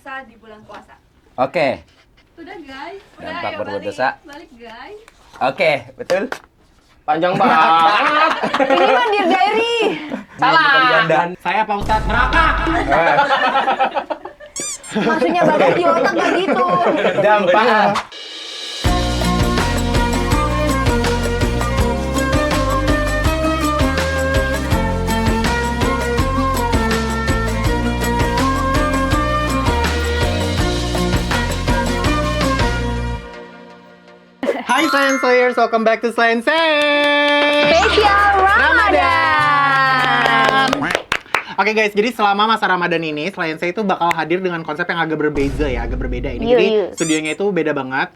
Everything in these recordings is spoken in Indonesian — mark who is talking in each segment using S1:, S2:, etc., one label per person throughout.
S1: dosa di bulan puasa.
S2: Oke.
S1: Udah guys,
S2: Dampak
S1: ayo
S2: berbuat
S1: balik.
S2: dosa.
S1: Balik guys.
S2: Oke, betul.
S3: Panjang banget.
S4: Ini mah Dear Diary.
S3: Salah. Saya Pak Ustadz neraka.
S4: Maksudnya bagas di otak gak gitu.
S2: Dampak.
S3: Hai Science Slayers, welcome back to Science
S4: Spesial Ramadan.
S3: Oke guys, jadi selama masa Ramadan ini, Science itu bakal hadir dengan konsep yang agak berbeda ya, agak berbeda ini.
S4: Iya,
S3: Jadi
S4: iya.
S3: studionya itu beda banget.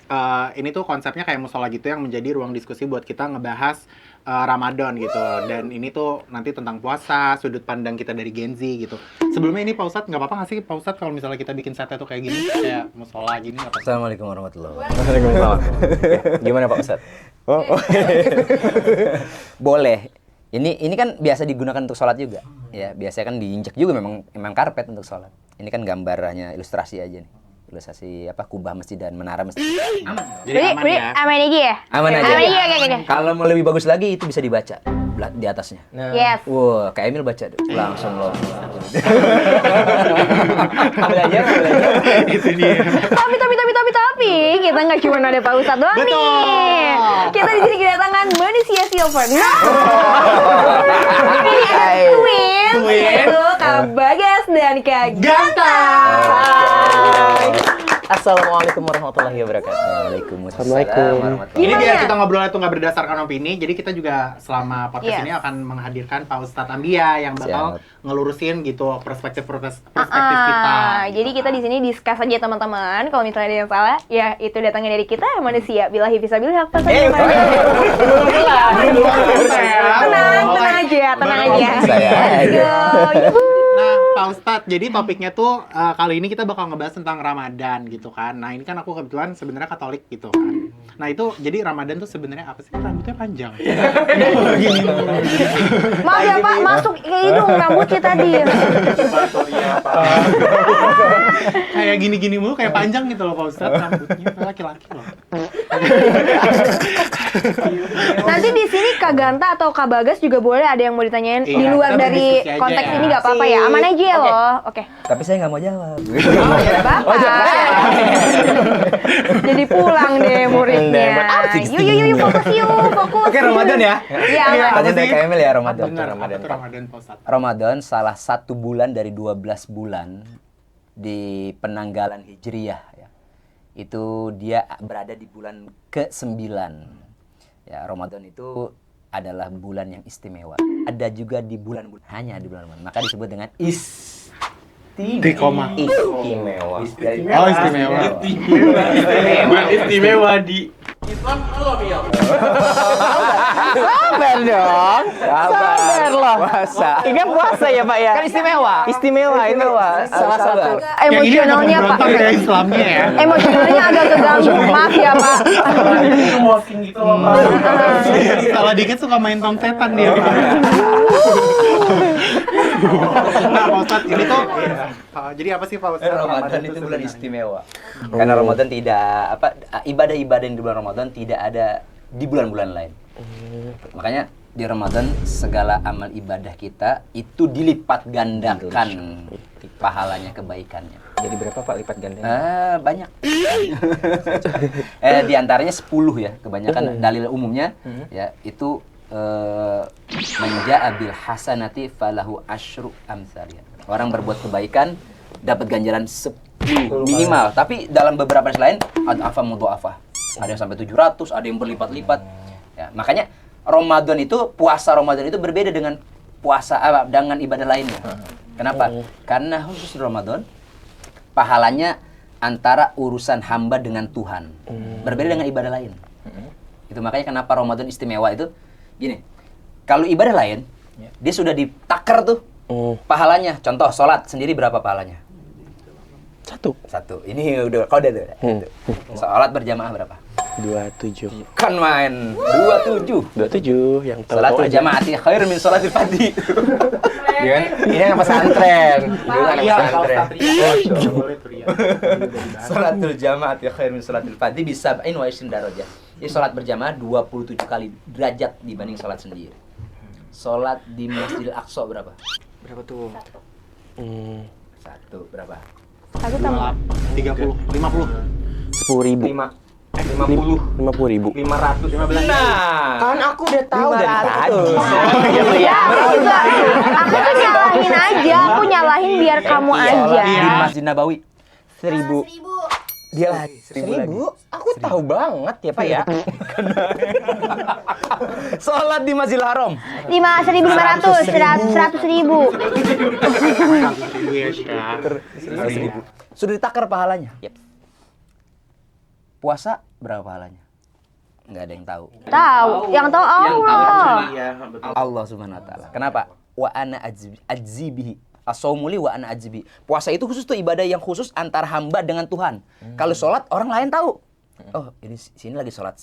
S3: Ini tuh konsepnya kayak musola gitu yang menjadi ruang diskusi buat kita ngebahas Ramadan gitu. Dan ini tuh nanti tentang puasa, sudut pandang kita dari Gen Z gitu. Sebelumnya ini Pak Ustadz, nggak apa-apa nggak sih Pak Ustadz kalau misalnya kita bikin setnya tuh kayak gini, kayak musola gini nggak apa-apa?
S2: Assalamualaikum warahmatullahi wabarakatuh. Waalaikumsalam. Gimana Pak Ustadz? Oh. Boleh. Ini kan biasa digunakan untuk sholat juga. Ya, biasanya kan diinjak juga memang karpet untuk sholat. Ini kan gambarnya ilustrasi aja nih. Ilustrasi kubah masjid dan menara masjid. Aman.
S3: Jadi aman ya?
S4: Aman aja ya?
S2: Aman aja.
S4: Aman aja, oke.
S2: Kalau mau lebih bagus lagi itu bisa dibaca di atasnya.
S4: Yes.
S2: Wah, Kak Emil baca tuh. Langsung loh.
S3: Belajar. Itu dia.
S4: Tapi kita nggak cuma ada Pak Ustadz doang
S3: Betul.
S4: nih. Kita di sini kedatangan manusia silver. Nah, ini ada twins, yaitu Kak Bagas dan Kak Ganta.
S5: Assalamualaikum warahmatullahi wabarakatuh.
S2: Waalaikumsalam
S5: Assalamualaikum.
S2: warahmatullahi
S3: Ini biar
S4: Gimana?
S3: kita ngobrolnya tuh nggak berdasarkan opini, jadi kita juga selama podcast
S4: Yes.
S3: ini akan menghadirkan Pak Ustadz Ambia yang bakal
S2: Siap.
S3: ngelurusin gitu perspektif kita.
S4: Jadi kita di sini discuss aja teman-teman. Kalau misalnya ada yang salah, ya itu datangnya dari kita manusia. Billahi fisabilillah. Tenang aja.
S2: Saya
S4: Let's go. Yuhu.
S3: Nah, Pak Ustadz, jadi topiknya tuh kali ini kita bakal ngebahas tentang Ramadan gitu kan. Nah, ini kan aku kebetulan sebenarnya Katolik gitu kan. Nah, itu jadi Ramadan tuh sebenarnya apa sih? Rambutnya panjang. Gini.
S4: Maaf ya Pak, masuk ke hidung rambutnya tadi.
S3: Kayak gini-gini mulu, kayak panjang gitu loh Pak Ustadz rambutnya. Laki-laki loh.
S4: Nanti di sini Kak Ganta atau Kak Bagas juga boleh ada yang mau ditanyain di
S3: Iya,
S4: luar
S3: kita
S4: dari
S3: berdiskusi aja
S4: konteks
S3: ya.
S4: ini nggak apa-apa ya, aman aja ya
S2: Oke.
S4: loh. Oke.
S2: Tapi saya nggak mau jawab.
S4: Nggak apa-apa. Jadi pulang deh muridnya. Yuk fokus.
S2: Oke, Ramadan ya.
S4: Iya, aman.
S2: Tanya dari Kak Emil ya Ramadan.
S3: Benar, apa tuh Ramadan Pak Ustadz?
S2: Ramadan salah satu bulan dari 12 bulan di penanggalan Hijriyah ya. Itu dia berada di bulan ke-9. Ya, Ramadan itu adalah bulan yang istimewa. Ada juga di bulan-bulan, hanya di bulan Ramadan. Maka disebut dengan
S3: Di koma.
S5: Istimewa.
S3: Oh, istimewa.
S5: Istimewa di Sabar dong. Sabar loh.
S2: puasa.
S5: Ini kan puasa ya Pak ya?
S2: Kan istimewa.
S5: Istimewa itu salah satu.
S4: Emosionalnya Pak.
S3: Kayak Islamnya ya.
S4: Emosionalnya agak keganggu. Maaf ya Pak.
S3: Kalau dikit suka main tong setan dia. Nah, Pak Ustadz, ini tuh jadi apa sih Pak Ustadz?
S2: Ramadan itu bulan istimewa. Karena Ramadan tidak ibadah-ibadah yang di bulan Ramadan tidak ada di bulan-bulan lain. Makanya di Ramadan segala amal ibadah kita itu dilipat gandakan pahalanya, kebaikannya.
S5: Jadi berapa Pak lipat gandanya?
S2: Banyak. Di antaranya 10 ya, kebanyakan dalil umumnya ya itu menja'a bil hasanati falahu asyru amsalih. Orang berbuat kebaikan dapat ganjaran 10 minimal, tapi dalam beberapa hadis lain ad'afa mudha'afa. Ada yang sampai 700, ada yang berlipat-lipat. Ya, makanya Ramadan itu, puasa Ramadan itu berbeda dengan dengan ibadah lainnya. Kenapa? Karena khusus Ramadan pahalanya antara urusan hamba dengan Tuhan. Berbeda dengan ibadah lain. Itu makanya kenapa Ramadan istimewa itu gini. Kalau ibadah lain, dia sudah ditakar tuh pahalanya. Contoh, sholat sendiri berapa pahalanya?
S5: Satu.
S2: Ini udah kode tuh. Sholat berjamaah berapa?
S5: 27.
S2: Kan main 27.
S5: 27 yang tahu.
S2: Salatul jamaati khair min salatil fardhi. Iya kan?
S5: Ini anak pesantren. Dulu anak
S3: Iya,
S5: pesantren.
S3: boleh tuh ya.
S2: Salatul jamaati khair min salatil fardhi bisa in wa isrin darajah. Jadi salat berjamaah 27 kali derajat dibanding salat sendiri. Salat di Masjidil Aqsa berapa?
S5: Berapa tuh?
S2: Satu berapa?
S4: Aku tambah
S3: 30, 50.
S5: 10.000. 50.000.
S6: 500.
S2: Nah,
S5: Kan aku udah tahu dari tadi.
S4: ya, aku tuh nyalahin aja, aku nyalahin biar kamu aja.
S2: di Masjid Nabawi
S5: 1.000. Dia lagi 1.000. Aku tahu banget ya Pak ya.
S2: Salat di Masjidil Haram
S4: 1.500, 100.000.
S3: 100.000 ya, Syah.
S2: 100.000. Sudah ditakar pahalanya. Puasa berapa pahalanya? Nggak ada yang tahu.
S4: Tahu, yang tahu Allah.
S3: Iya, betul.
S2: Allah Subhanahu wa taala. Kenapa? Wa ana ajzibihi. As-shaumuli wa ana ajzibi. Puasa itu khusus tuh ibadah yang khusus antar hamba dengan Tuhan. Kalau sholat orang lain tahu. Oh, ini sini lagi sholat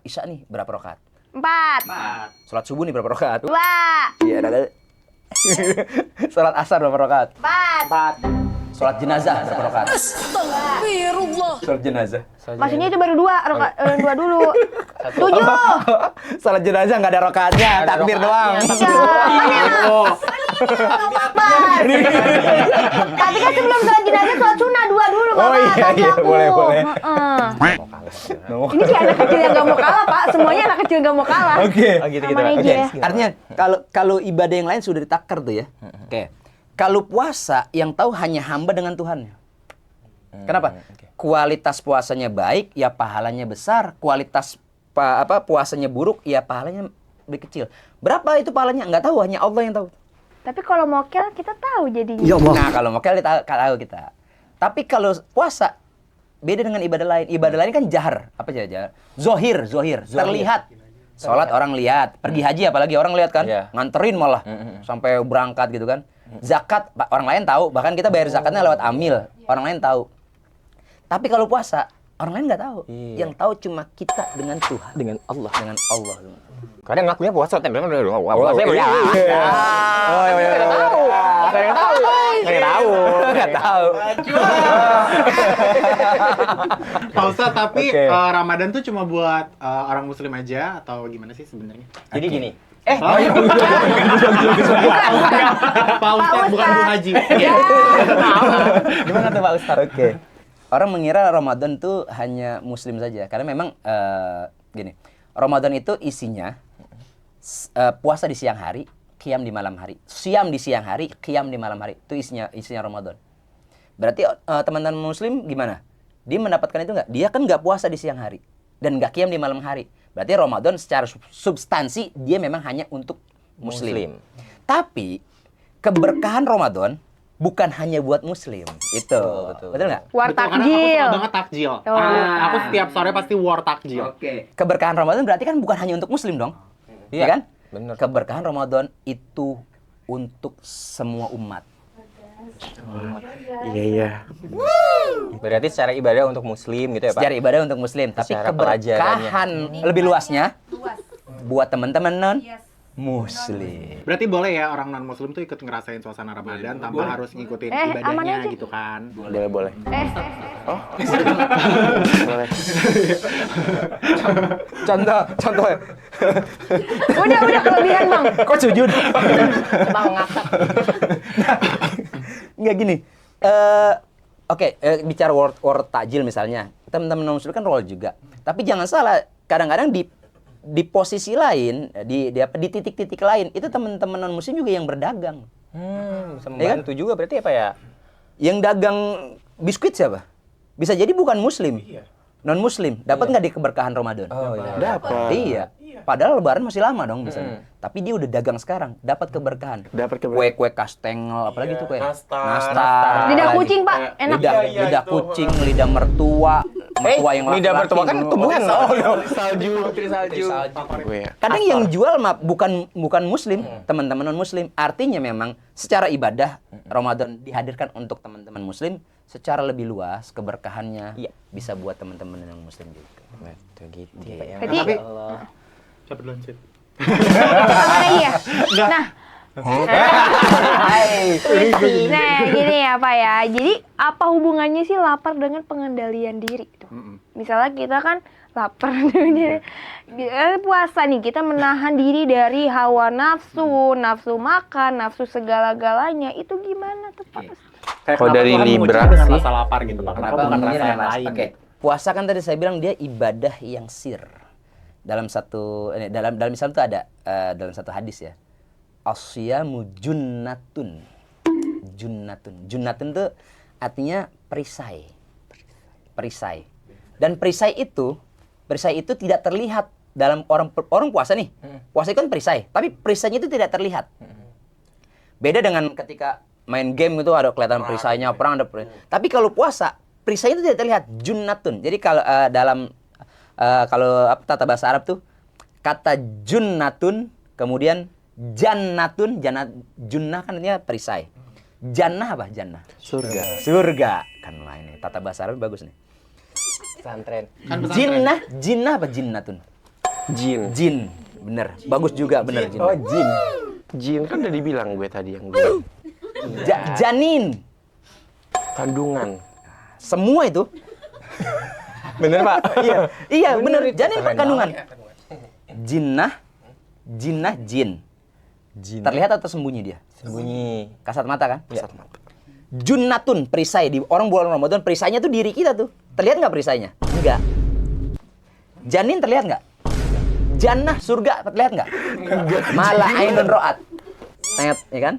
S2: Isya nih, berapa rakaat?
S4: 4,
S2: Sholat subuh nih berapa rakaat?
S4: 2,
S2: Iya, ada. Sholat asar berapa rakaat?
S4: 4.
S2: Sholat jenazah berapa rakaat? Sholat jenazah.
S4: Maksudnya itu baru 2 dulu. 7.
S2: Sholat jenazah nggak ada rakaatnya, takbir doang.
S4: Tapi kan sebelum sholat jenazah sholat sunnah 2 dulu, Bapak.
S5: Oh, iya, boleh.
S4: Ini kayak anak kecil yang gak mau kalah, Pak. Semuanya anak kecil gak mau kalah.
S2: Oke.
S5: Oh gitu.
S4: Aman aja.
S5: Oke.
S2: Artinya kalau ibadah yang lain sudah ditakar tuh ya. Oke. Kalau puasa yang tahu hanya hamba dengan Tuhannya. Kenapa? Kualitas puasanya baik, ya pahalanya besar. Kualitas puasanya buruk, ya pahalanya lebih kecil. Berapa itu pahalanya? Nggak tahu, hanya Allah yang tahu.
S4: Tapi kalau mokel kita tahu jadinya.
S2: Nah, kalau mokel tahu kita. Tapi kalau puasa beda dengan ibadah lain. Ibadah lain kan jahar, apa aja jahar? Zohir, terlihat. Sholat orang lihat, pergi haji apalagi orang lihat kan,
S5: Iya.
S2: nganterin malah sampai berangkat gitu kan. Zakat orang lain tahu, bahkan kita bayar zakatnya lewat amil, orang lain tahu. Tapi kalau puasa orang lain nggak tahu, yang tahu cuma kita dengan Tuhan,
S5: Dengan Allah.
S2: dengan Allah.
S5: Kadang ngakunya puasa, tapi kan udah
S2: Nggak tahu.
S3: Pak Ustadz, tapi
S5: Oke.
S3: Ramadan tuh cuma buat orang muslim aja atau gimana sih sebenarnya?
S5: Jadi gini.
S3: Oh, iya. Pak Ustadz, bukan Bu Haji.
S5: Gimana tuh Pak Ustadz?
S2: Oke. Orang mengira Ramadan tuh hanya muslim saja, karena memang gini. Ramadan itu isinya puasa di siang hari, qiyam di malam hari. Siam di siang hari, qiyam di malam hari. Itu isinya Ramadan. Berarti teman-teman muslim gimana? Dia mendapatkan itu nggak? Dia kan nggak puasa di siang hari dan nggak qiyam di malam hari. Berarti Ramadan secara substansi dia memang hanya untuk muslim. Tapi keberkahan Ramadan bukan hanya buat muslim. Itu. Betul nggak?
S4: War
S3: Betul, karena aku
S4: takjil.
S3: suka banget takjil.
S4: Oh.
S3: Aku setiap sore pasti war takjil.
S2: Keberkahan Ramadan berarti kan bukan hanya untuk muslim dong. Iya kan?
S5: bener.
S2: Keberkahan Ramadan itu untuk semua umat.
S5: Iya. Berarti secara ibadah untuk muslim gitu ya Pak?
S2: Secara ibadah untuk muslim, tapi
S5: Secara
S2: keberkahan lebih luasnya
S1: Luas.
S2: buat teman-teman non
S1: Yes.
S2: muslim.
S3: Berarti boleh ya orang non muslim tuh ikut ngerasain suasana Ramadan tanpa harus ngikutin
S4: aman
S3: ibadahnya
S4: aja.
S3: gitu kan.
S5: Boleh. Boleh.
S2: Contoh.
S4: Udah kelebihan, Bang.
S2: Kok sujud?
S4: Bang ngakak.
S2: Nggak gini. Oke, bicara war takjil misalnya. Teman-teman non muslim kan roll juga. Tapi jangan salah, kadang-kadang di posisi lain, di titik-titik lain, itu teman-teman non muslim juga yang berdagang.
S5: Bisa membantu juga berarti apa ya?
S2: Yang dagang biskuit siapa? Bisa jadi bukan muslim. Non muslim. Dapat nggak di keberkahan Ramadan?
S5: Oh iya.
S3: Dapat.
S2: Iya. Padahal lebaran masih lama dong misalnya. Tapi dia udah dagang sekarang, dapat keberkahan.
S5: Dapat keberkahan.
S2: Kue kastengel, apalagi tuh kue.
S6: Nastar.
S4: Lidah
S2: apalagi.
S4: kucing, Pak. Enak.
S2: Lidah kucing, lidah mertua, mertua yang
S5: lidah
S2: laki-laki.
S5: mertua kan tumbuhan.
S6: Salju, putri salju.
S5: Gue ya.
S2: Kadang yang jual mah bukan muslim, teman-teman non muslim. Artinya memang secara ibadah Ramadan dihadirkan untuk teman-teman muslim, secara lebih luas keberkahannya
S5: Iya.
S2: bisa buat teman-teman yang muslim juga.
S5: Betul gitu ya.
S4: Jadi-
S5: Masya Allah.
S3: Cepet duluan, Cip.
S4: Mana iya? Nah,
S5: Hai.
S4: nah gini ya Pak ya. Jadi apa hubungannya sih lapar dengan pengendalian diri? Gitu? Misalnya kita kan lapar puasa nih, kita menahan diri dari hawa nafsu, nafsu makan, nafsu segala-galanya. Itu gimana tuh Pak?
S3: Kayak
S6: Kalau
S3: kenapa
S6: dari
S3: Tuhan menguji
S6: Libra
S3: dengan
S6: sih.
S3: rasa lapar gitu, Pak? Kenapa bukan
S2: menguji
S3: rasa
S2: dengan
S3: yang
S2: rasa?
S3: lain?
S2: Oke. Puasa kan tadi saya bilang dia ibadah yang sir. Dalam satu dalam Islam itu ada dalam satu hadis ya. Asyamu junnatun. Junnatun itu artinya perisai. Perisai. Dan perisai itu tidak terlihat dalam orang puasa nih. Puasa itu kan perisai, tapi perisainya itu tidak terlihat. Beda dengan ketika main game itu ada kelihatan perisainya, perang ada perisai. Tapi kalau puasa, perisai itu tidak terlihat, junnatun. Jadi kalau kalau tata bahasa Arab tuh kata junnatun, kemudian jannatun, junnah kan artinya perisai. Jannah apa? Jannah. Surga. Kan lah ini tata bahasa Arab bagus nih.
S5: Pesantren.
S2: Jinnah apa jinnatun?
S6: Jin.
S2: Bener. Bagus juga bener jin.
S5: Oh, jin.
S6: Jin kan udah dibilang gue tadi yang gue.
S2: Janin.
S6: Kandungan.
S2: Semua itu.
S5: Bener Pak? Iya.
S2: Iya, bener. Janin kandungan. Jinnah, jin. Terlihat atau sembunyi dia?
S5: Sembunyi.
S2: Kasat mata kan?
S5: Iya.
S2: Kasat mata. Junnatun, perisai di orang bulan Ramadan, perisainya tuh diri kita tuh. Terlihat nggak perisainya? Enggak. Janin terlihat nggak? Jannah, surga terlihat nggak? Malah ainun ro'at. Net, ya kan?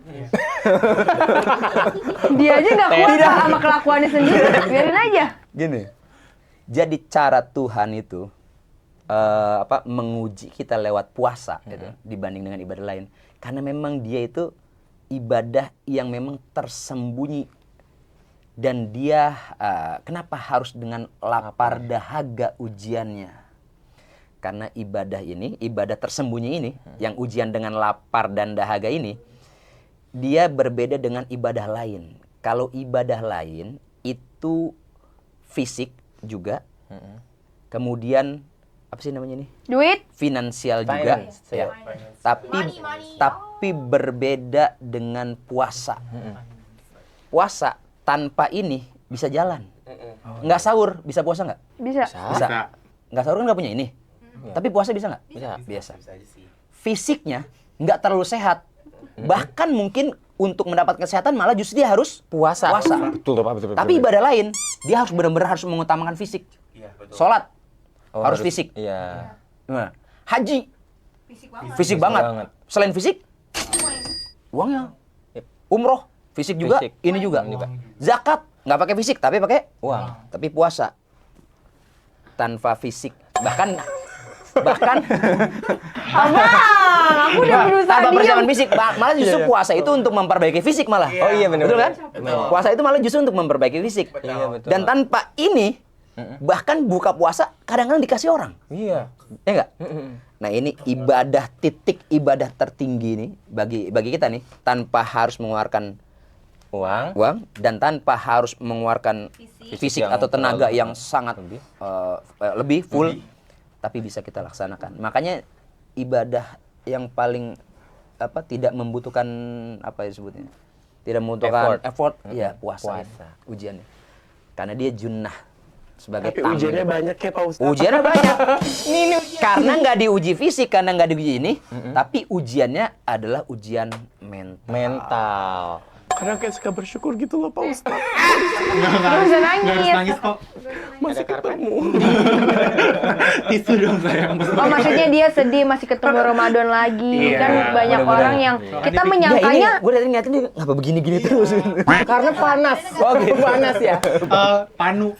S4: Dia aja nggak kuat Pak, sama kelakuannya sendiri. Biarin aja.
S2: Gini. Jadi cara Tuhan itu menguji kita lewat puasa gitu, dibanding dengan ibadah lain. Karena memang dia itu ibadah yang memang tersembunyi. Dan dia kenapa harus dengan lapar dahaga ujiannya? Karena ibadah ini, ibadah tersembunyi ini, yang ujian dengan lapar dan dahaga ini, dia berbeda dengan ibadah lain. Kalau ibadah lain itu fisik juga, kemudian apa sih namanya ini?
S4: Duit.
S2: Finansial juga,
S5: Finance,
S2: ya.
S5: ya.
S2: Tapi berbeda dengan puasa. Puasa tanpa ini bisa jalan. Nggak sahur, bisa puasa nggak?
S4: Bisa.
S2: Bisa. Nggak sahur kan nggak punya ini. Tapi puasa bisa nggak?
S5: Bisa.
S2: Biasa. Fisiknya nggak terlalu sehat. Bahkan mungkin untuk mendapatkan kesehatan malah justru dia harus
S5: Puasa.
S6: Betul Pak, betul.
S2: Tapi ibadah lain, dia harus benar-benar harus mengutamakan fisik. Sholat
S5: Oh,
S2: harus fisik.
S5: Iya.
S2: Nah, haji
S1: Fisik banget.
S2: fisik banget. Selain fisik, uangnya. Umroh fisik juga.
S5: Fisik.
S2: Ini juga. Zakat nggak pakai fisik tapi pakai
S5: Uang.
S2: Tapi puasa tanpa fisik. Bahkan
S4: Abang, aku udah berusaha
S2: tanpa
S4: diam.
S2: persiapan fisik, malah justru puasa itu untuk memperbaiki fisik malah.
S5: Oh iya benar.
S2: Betul kan? Puasa itu malah justru untuk memperbaiki fisik.
S5: Iya betul.
S2: Dan tanpa ini, bahkan buka puasa kadang-kadang dikasih orang.
S5: Iya.
S2: Ya enggak? Nah, ini ibadah, titik ibadah tertinggi nih bagi kita nih, tanpa harus mengeluarkan uang dan tanpa harus mengeluarkan fisik
S5: Yang
S2: atau tenaga
S5: terlalu
S2: yang sangat lebih full, tapi bisa kita laksanakan. Makanya ibadah yang paling tidak membutuhkan tidak membutuhkan effort ya puasa. Ujiannya. Karena dia junnah sebagai
S6: Tapi ujiannya banyak ya Pak Ustadz.
S2: Ujiannya banyak. Karena nggak diuji fisik, karena nggak diuji ini, tapi ujiannya adalah ujian
S5: Mental.
S6: Kadang kayak suka bersyukur gitu loh Pak Ustadz.
S4: Gak bisa
S3: Nggak harus
S4: nangis.
S3: nangis kok.
S6: Masih ketemu.
S3: Tisu dong sayang.
S4: Oh maksudnya dia sedih masih ketemu Ramadan lagi.
S3: Iya,
S4: Kan banyak
S2: bener-bener.
S4: orang yang kita menyangkanya
S2: gue dari ngeliatin dia ngapa begini-gini terus.
S5: Karena panas. Oh gitu. Panas ya.
S3: Panu.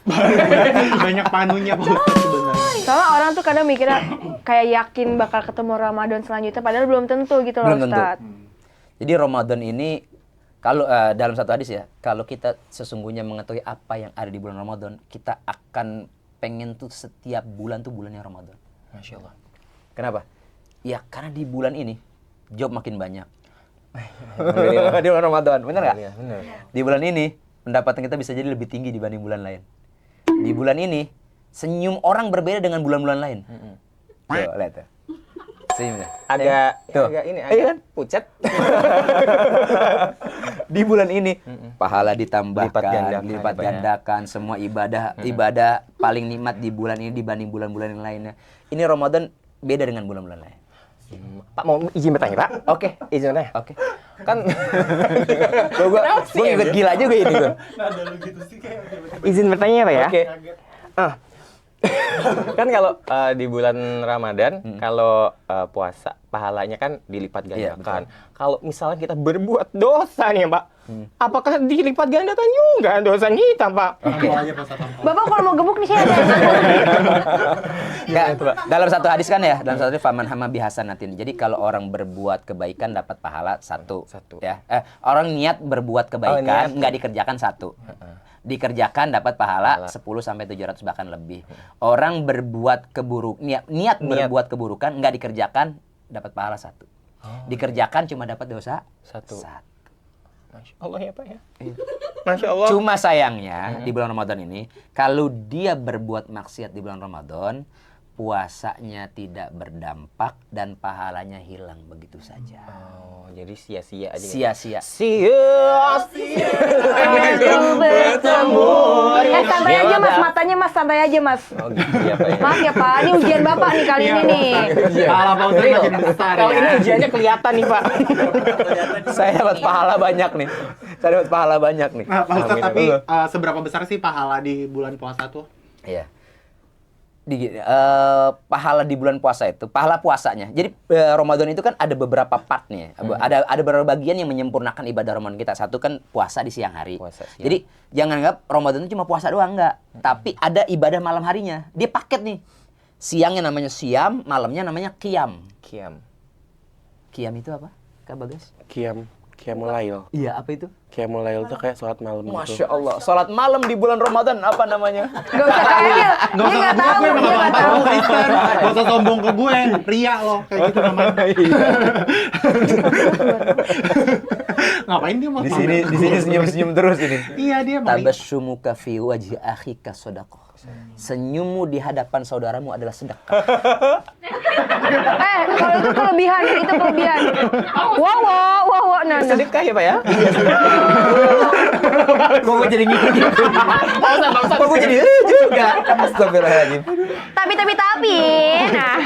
S3: Banyak panunya Pak Ustadz sebenarnya.
S4: soalnya orang tuh kadang mikirnya kayak yakin bakal ketemu Ramadan selanjutnya padahal belum tentu gitu loh
S2: Belum tentu.
S4: Ustadz.
S2: Jadi Ramadan ini kalau dalam satu hadis ya, kalau kita sesungguhnya mengetahui apa yang ada di bulan Ramadan, kita akan pengen tuh setiap bulan tuh bulannya Ramadan.
S5: Masya Allah.
S2: Kenapa? Ya karena di bulan ini job makin banyak.
S5: Alhamdulillah.
S2: Di bulan Ramadan, bener nggak?
S5: Iya benar.
S2: Di bulan ini pendapatan kita bisa jadi lebih tinggi dibanding bulan lain. Di bulan ini, senyum orang berbeda dengan bulan-bulan lain. Tuh, lihat tuh. Senyumnya.
S5: Agak ini, agak pucat.
S2: Di bulan ini, pahala ditambahkan,
S5: Lipat
S2: lipat
S5: gandakan,
S2: gandakan, semua ibadah paling nikmat di bulan ini dibanding bulan-bulan yang lainnya. Ini Ramadan beda dengan bulan-bulan lain.
S5: Pak mau izin bertanya, Pak?
S2: Oke.
S5: Izin bertanya.
S2: Oke.
S5: Kan
S2: Gue ikut gila juga ini gue.
S5: izin bertanya ya, Pak ya?
S2: Oke.
S5: Kan kalau di bulan Ramadan, kalau puasa pahalanya kan dilipat
S2: Iya,
S5: gandakan. Kalau misalnya kita berbuat dosa nih, Pak, apakah dilipat gandakan juga dosa kita, Pak?
S4: Bapak kalau mau gemuk nih saya ada.
S2: Ya, dalam satu hadis kan ya, dalam satu hadis faman hama bihasanatin. Jadi kalau orang berbuat kebaikan dapat pahala satu. Ya. Orang niat berbuat kebaikan nggak dikerjakan satu. Dikerjakan dapat pahala 10 sampai 700 bahkan lebih. Orang berbuat niat berbuat keburukan nggak dikerjakan dapat pahala satu. Dikerjakan cuma dapat dosa
S5: Satu.
S2: Masya
S5: Allah ya, Pak ya. Masya Allah.
S2: Cuma sayangnya di bulan Ramadan ini kalau dia berbuat maksiat di bulan Ramadan, puasanya tidak berdampak dan pahalanya hilang begitu saja.
S5: Oh, jadi sia-sia aja.
S2: Sia-sia.
S5: Sia-sia. Bertemu.
S4: Santai aja mas, matanya mas, santai aja mas.
S5: Oh gitu ya, Pak ya.
S4: Maaf ya Pak, ini ujian Bapak nih kali ini nih.
S3: Pahala Pak Ustadz makin besar
S5: Kalau ini
S3: ya.
S5: ujiannya kelihatan nih, Pak.
S2: Saya dapat pahala banyak nih. Saya dapat pahala banyak nih.
S3: Nah, Pak Ustadz,
S5: Amin.
S3: tapi seberapa besar sih pahala di bulan puasa tuh?
S2: Iya. Pahala di bulan puasa itu, pahala puasanya. Jadi Ramadan itu kan ada beberapa part nih. Ada beberapa bagian yang menyempurnakan ibadah Ramadan kita. Satu kan puasa di siang hari.
S5: Puasa siang.
S2: Jadi jangan anggap Ramadan itu cuma puasa doang, enggak. Tapi ada ibadah malam harinya. Dia paket nih. Siangnya namanya siam, malamnya namanya qiyam.
S5: Kiam.
S2: Qiyam itu apa? Kak Bagas?
S6: Qiyamul Lail.
S2: Iya, apa itu?
S6: Qiyamul Lail tuh kayak sholat malam gitu.
S2: Masya Allah, sholat malam di bulan Ramadan apa namanya?
S4: Gak usah tanya, dia nggak tahu, dia nggak tahu.
S3: Kristen, gak usah sombong ke gue, ria loh, kayak gitu namanya. Ngapain dia mau?
S2: Di sini senyum-senyum terus ini.
S3: Iya dia mau.
S2: Tabassumuka fi wajhi akhika shadaqah. Senyummu di hadapan saudaramu adalah sedekah.
S4: Kalau itu kelebihan, itu kelebihan. Wow, nah.
S5: Sedekah ya, Pak ya?
S2: Kok gue jadi ngikut-ngikut? Kok gue jadi juga? Astagfirullahaladzim.
S4: Tapi, nah,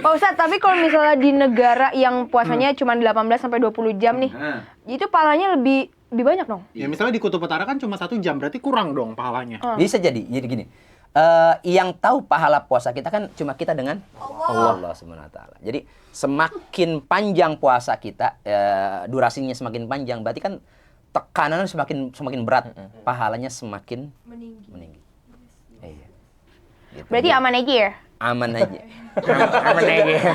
S4: Pak Ustadz, tapi kalau misalnya di negara yang puasanya cuma 18 sampai 20 jam nih, itu pahalanya lebih banyak dong.
S3: Ya misalnya di Kutub Utara kan cuma 1 jam, berarti kurang dong pahalanya.
S2: Bisa jadi gini. Yang tahu pahala puasa kita kan cuma kita dengan Allah Subhanahu wa taala. Jadi semakin panjang puasa kita, durasinya semakin panjang, berarti kan tekanannya semakin berat, pahalanya semakin meninggi. Iya. Gitu.
S4: Berarti aman aja ya?
S2: Aman aja.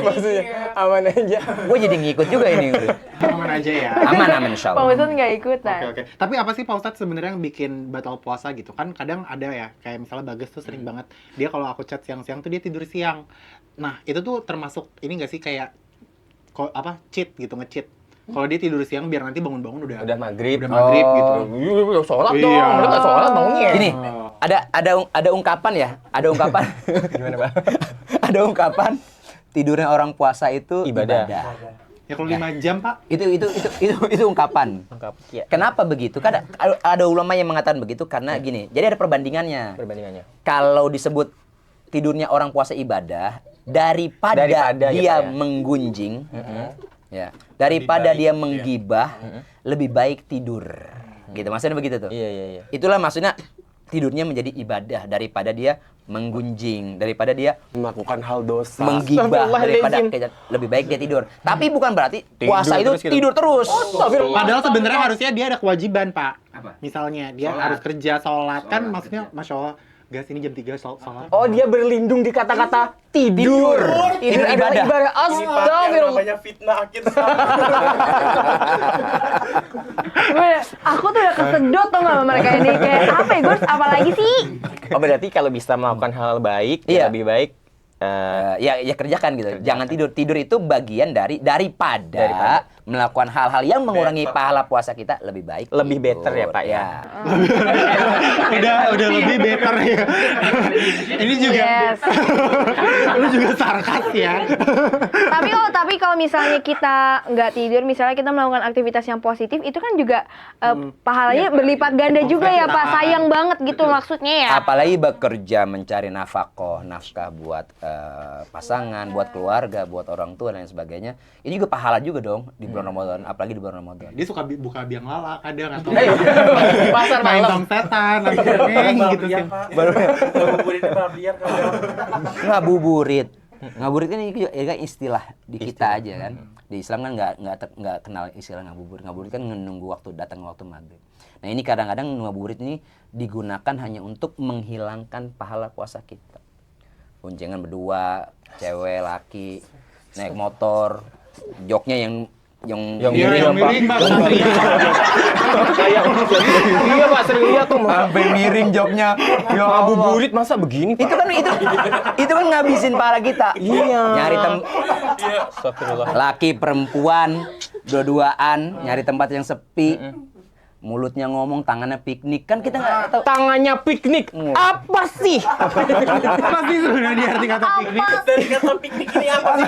S5: Maksudnya aman aja.
S2: Gue jadi ngikut juga ini.
S3: Aman aja ya.
S2: Aman
S4: Pak
S2: insyaallah.
S4: Ustadz nggak ikutan.
S3: Oke. Tapi apa sih Pak Ustadz sebenarnya yang bikin batal puasa gitu? Kan kadang ada ya, kayak misalnya Bagas tuh sering banget, dia kalau aku chat siang-siang tuh dia tidur siang. Nah, itu tuh termasuk ini nggak sih kayak cheat gitu, nge-cheat. Kalau dia tidur siang biar nanti bangun-bangun udah
S5: maghrib.
S3: gitu.
S5: Iya, sholat dong.
S3: Iya.
S5: Udah nggak sholat bangunnya.
S2: Gini, ada ungkapan ya, ada ungkapan.
S5: Gimana, Pak?
S2: Ada ungkapan tidurnya orang puasa itu
S5: Ibadah.
S3: Ya kalau 5 jam, Pak.
S2: Itu ungkapan.
S5: Iya.
S2: Kenapa begitu? Kan ada ulama yang mengatakan begitu karena gini. Jadi ada perbandingannya. Kalau disebut tidurnya orang puasa ibadah daripada
S5: dia
S2: dia
S5: Pak, ya?
S2: menggunjing, ya, daripada dia menggibah, lebih baik tidur. Gitu. Maksudnya begitu tuh.
S5: Iya.
S2: Itulah maksudnya tidurnya menjadi ibadah daripada dia menggunjing, daripada dia
S6: Melakukan hal dosa.
S2: menggibah, daripada lebih baik dia tidur. Tapi bukan berarti puasa itu tidur terus.
S3: Padahal sebenarnya harusnya dia ada kewajiban, Pak. Misalnya dia harus kerja, sholat. Kan maksudnya Masya Allah, guys ini jam 3 sholat.
S5: Oh, dia berlindung di kata-kata tidur.
S2: Tidur ibadah.
S5: Astagfirullah.
S6: Namanya fitnah kita.
S4: Aku tuh udah kesedot tuh sama mereka ini. Kayak apa ya, Gus? Apalagi sih?
S5: Oh, berarti kalau bisa melakukan hal baik,
S2: Iya.
S5: ya lebih baik
S2: ya kerjakan gitu. Jangan tidur. Tidur itu bagian daripada melakukan hal-hal yang mengurangi pahala puasa kita lebih baik.
S5: Lebih better ya, Pak, ya.
S3: udah lebih better ya. Ini juga
S4: Yes.
S3: lu juga sarkas ya.
S4: Tapi kalau misalnya kita nggak tidur, misalnya kita melakukan aktivitas yang positif, itu kan juga pahalanya berlipat ganda juga ya Pak. Sayang banget gitu maksudnya ya.
S2: Apalagi bekerja mencari nafkah buat pasangan, buat keluarga, buat orang tua dan lain sebagainya. Ini juga pahala juga dong di bulan Ramadan, apalagi di bulan Ramadan.
S3: Dia suka buka biang lala kadang atau
S5: Pasar
S3: main
S5: malam.
S3: tong setan atau gitu sih.
S2: Ngabuburit. Ngabuburit kan ini kan istilah di kita aja kan. Di Islam kan nggak kenal istilah ngabuburit. Ngabuburit kan menunggu waktu datang waktu maghrib. Nah ini kadang-kadang ngabuburit ini digunakan hanya untuk menghilangkan pahala puasa kita. Boncengan berdua, cewek, laki, naik motor, joknya yang
S3: miring Mbak.
S5: Iya Pak, sering lihat tuh.
S2: sampai miring joknya.
S5: Ya ngabuburit masa begini Pak?
S2: Itu kan ngabisin pahala kita.
S5: Iya.
S2: Nyari
S5: Astagfirullah.
S2: laki perempuan dua-duaan nyari tempat yang sepi. Mulutnya ngomong, tangannya piknik. Kan kita nggak tahu.
S5: Tangannya piknik. Apa sih?
S3: Pasti sudah diarti kata piknik.
S6: Dari kata piknik ini apa sih?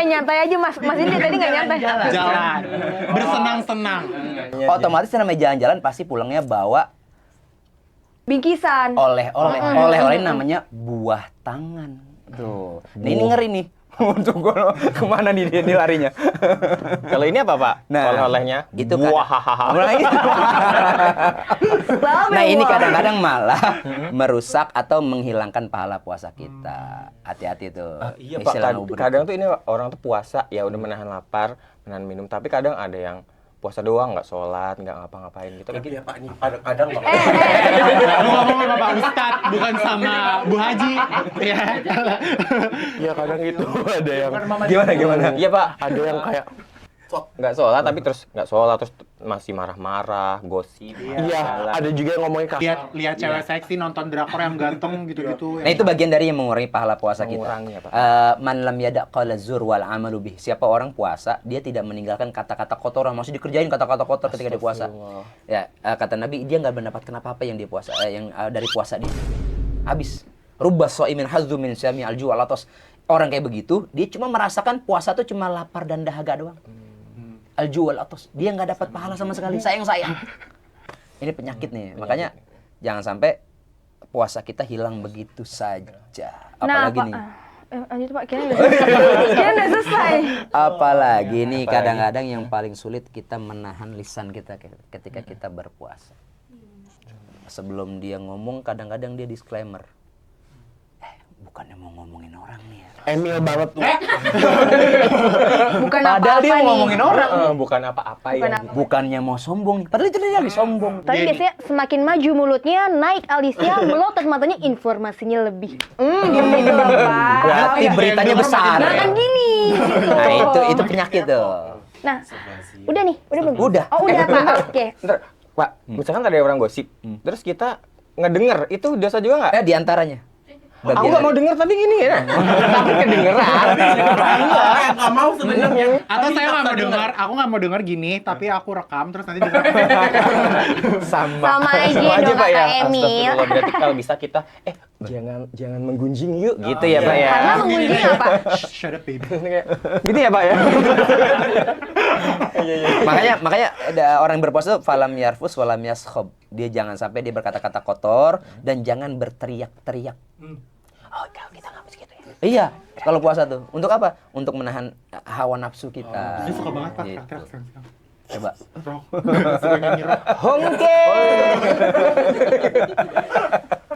S4: Nyantai aja Mas ini tadi nggak nyantai.
S3: Jalan. Bersenang-senang.
S2: Otomatis namanya jalan-jalan pasti pulangnya bawa
S4: Bingkisan.
S2: oleh namanya buah tangan. Tuh. Nah, ini ngeri nih. Untuk kemana nih dia larinya?
S5: Kalau ini apa Pak?
S2: Nah,
S5: oleh-olehnya
S2: gitu kan.
S5: Wahahaha.
S2: Nah ini kadang-kadang malah merusak atau menghilangkan pahala puasa kita. Hati-hati tuh.
S5: Iya Pak,
S2: Istilah ngabuburit.
S5: kadang tuh ini orang tuh puasa ya udah menahan lapar, menahan minum, tapi kadang ada yang puasa doang, nggak sholat, nggak ngapa-ngapain gitu.
S6: Tapi ya Pak, ini kadang Pak.
S3: Lu ngomong sama Pak Ustadz, bukan sama Bu Haji. Ya.
S6: Ya kadang itu ada yang
S2: Gimana?
S5: Iya Pak,
S6: ada yang kayak
S5: nggak sholat tapi terus nggak sholat terus masih marah-marah, gosip.
S6: iya, ada juga yang ngomongin kasar.
S3: Lihat cewek seksi nonton drakor yang ganteng gitu-gitu.
S2: Nah itu bagian dari yang mengurangi pahala puasa kita.
S5: Mengurangi ya, Pak.
S2: Man lam yada' qala zur wal amalu bih. Siapa orang puasa, dia tidak meninggalkan kata-kata kotoran. Maksudnya dikerjain kata-kata kotor ketika dia puasa. Ya, kata Nabi, dia nggak mendapatkan apa-apa yang dia puasa, dari puasa dia. Habis. Rubbas shaimin hazzu min syami al-ju' wal atas. Orang kayak begitu, dia cuma merasakan puasa tuh cuma lapar dan dahaga doang. Al-ju' wal atas. Dia nggak dapat pahala sama sekali. Sayang. Ini penyakit nih. Makanya jangan sampai puasa kita hilang begitu saja. Apalagi nih.
S4: Lanjut Pak, kira udah selesai.
S2: Apalagi nih kadang-kadang yang paling sulit kita menahan lisan kita ketika kita berpuasa. Sebelum dia ngomong kadang-kadang dia disclaimer. Bukannya mau ngomongin orang nih ya.
S6: Emil banget tuh.
S4: Bukan
S2: Padahal
S4: apa-apa
S2: dia
S4: nih.
S2: ngomongin orang.
S5: Bukan apa-apa
S4: Bukan
S5: ya.
S4: apa.
S2: Bukannya mau sombong nih. Padahal itu dia lagi sombong.
S4: Tapi biasanya semakin maju mulutnya, naik alisnya, melotot matanya, informasinya lebih. Gitu loh Pak.
S2: Berarti beritanya besar.
S4: Nah kan gini. Gitu.
S2: Nah itu penyakit tuh.
S4: Nah, udah nih, udah belum?
S2: Udah.
S4: Oh udah Pak, oke.
S5: Ntar, Pak, misalkan tadi ada orang gosip, terus kita ngedenger, itu dosa juga nggak?
S2: Di antaranya.
S5: Aku nggak mau denger tapi gini ya. Tapi kedengeran.
S6: Nggak mau sebenarnya.
S3: Atau saya nggak mau dengar, aku nggak mau dengar gini, tapi aku rekam terus nanti dengar.
S4: Sama aja dong
S5: Pak ya.
S4: Kak Emil.
S5: Astagfirullah, berarti kalau bisa kita jangan menggunjing yuk gitu ya Pak ya.
S4: Karena mengunjung apa?
S3: Shut up baby.
S5: Gitu ya Pak ya.
S2: Makanya ada orang yang berpuasa tuh falam yarfus walam yaskhab. Dia jangan sampai dia berkata-kata kotor dan jangan berteriak-teriak. Oh, kalau kita nggak begitu ya. Iya, kalau puasa tuh. Untuk apa? Untuk menahan hawa nafsu kita.
S3: Dia suka banget Pak.
S2: Gitu.
S3: Teriak.
S2: Coba.
S3: Rock. Suka nyanyi rock.
S2: Hongke.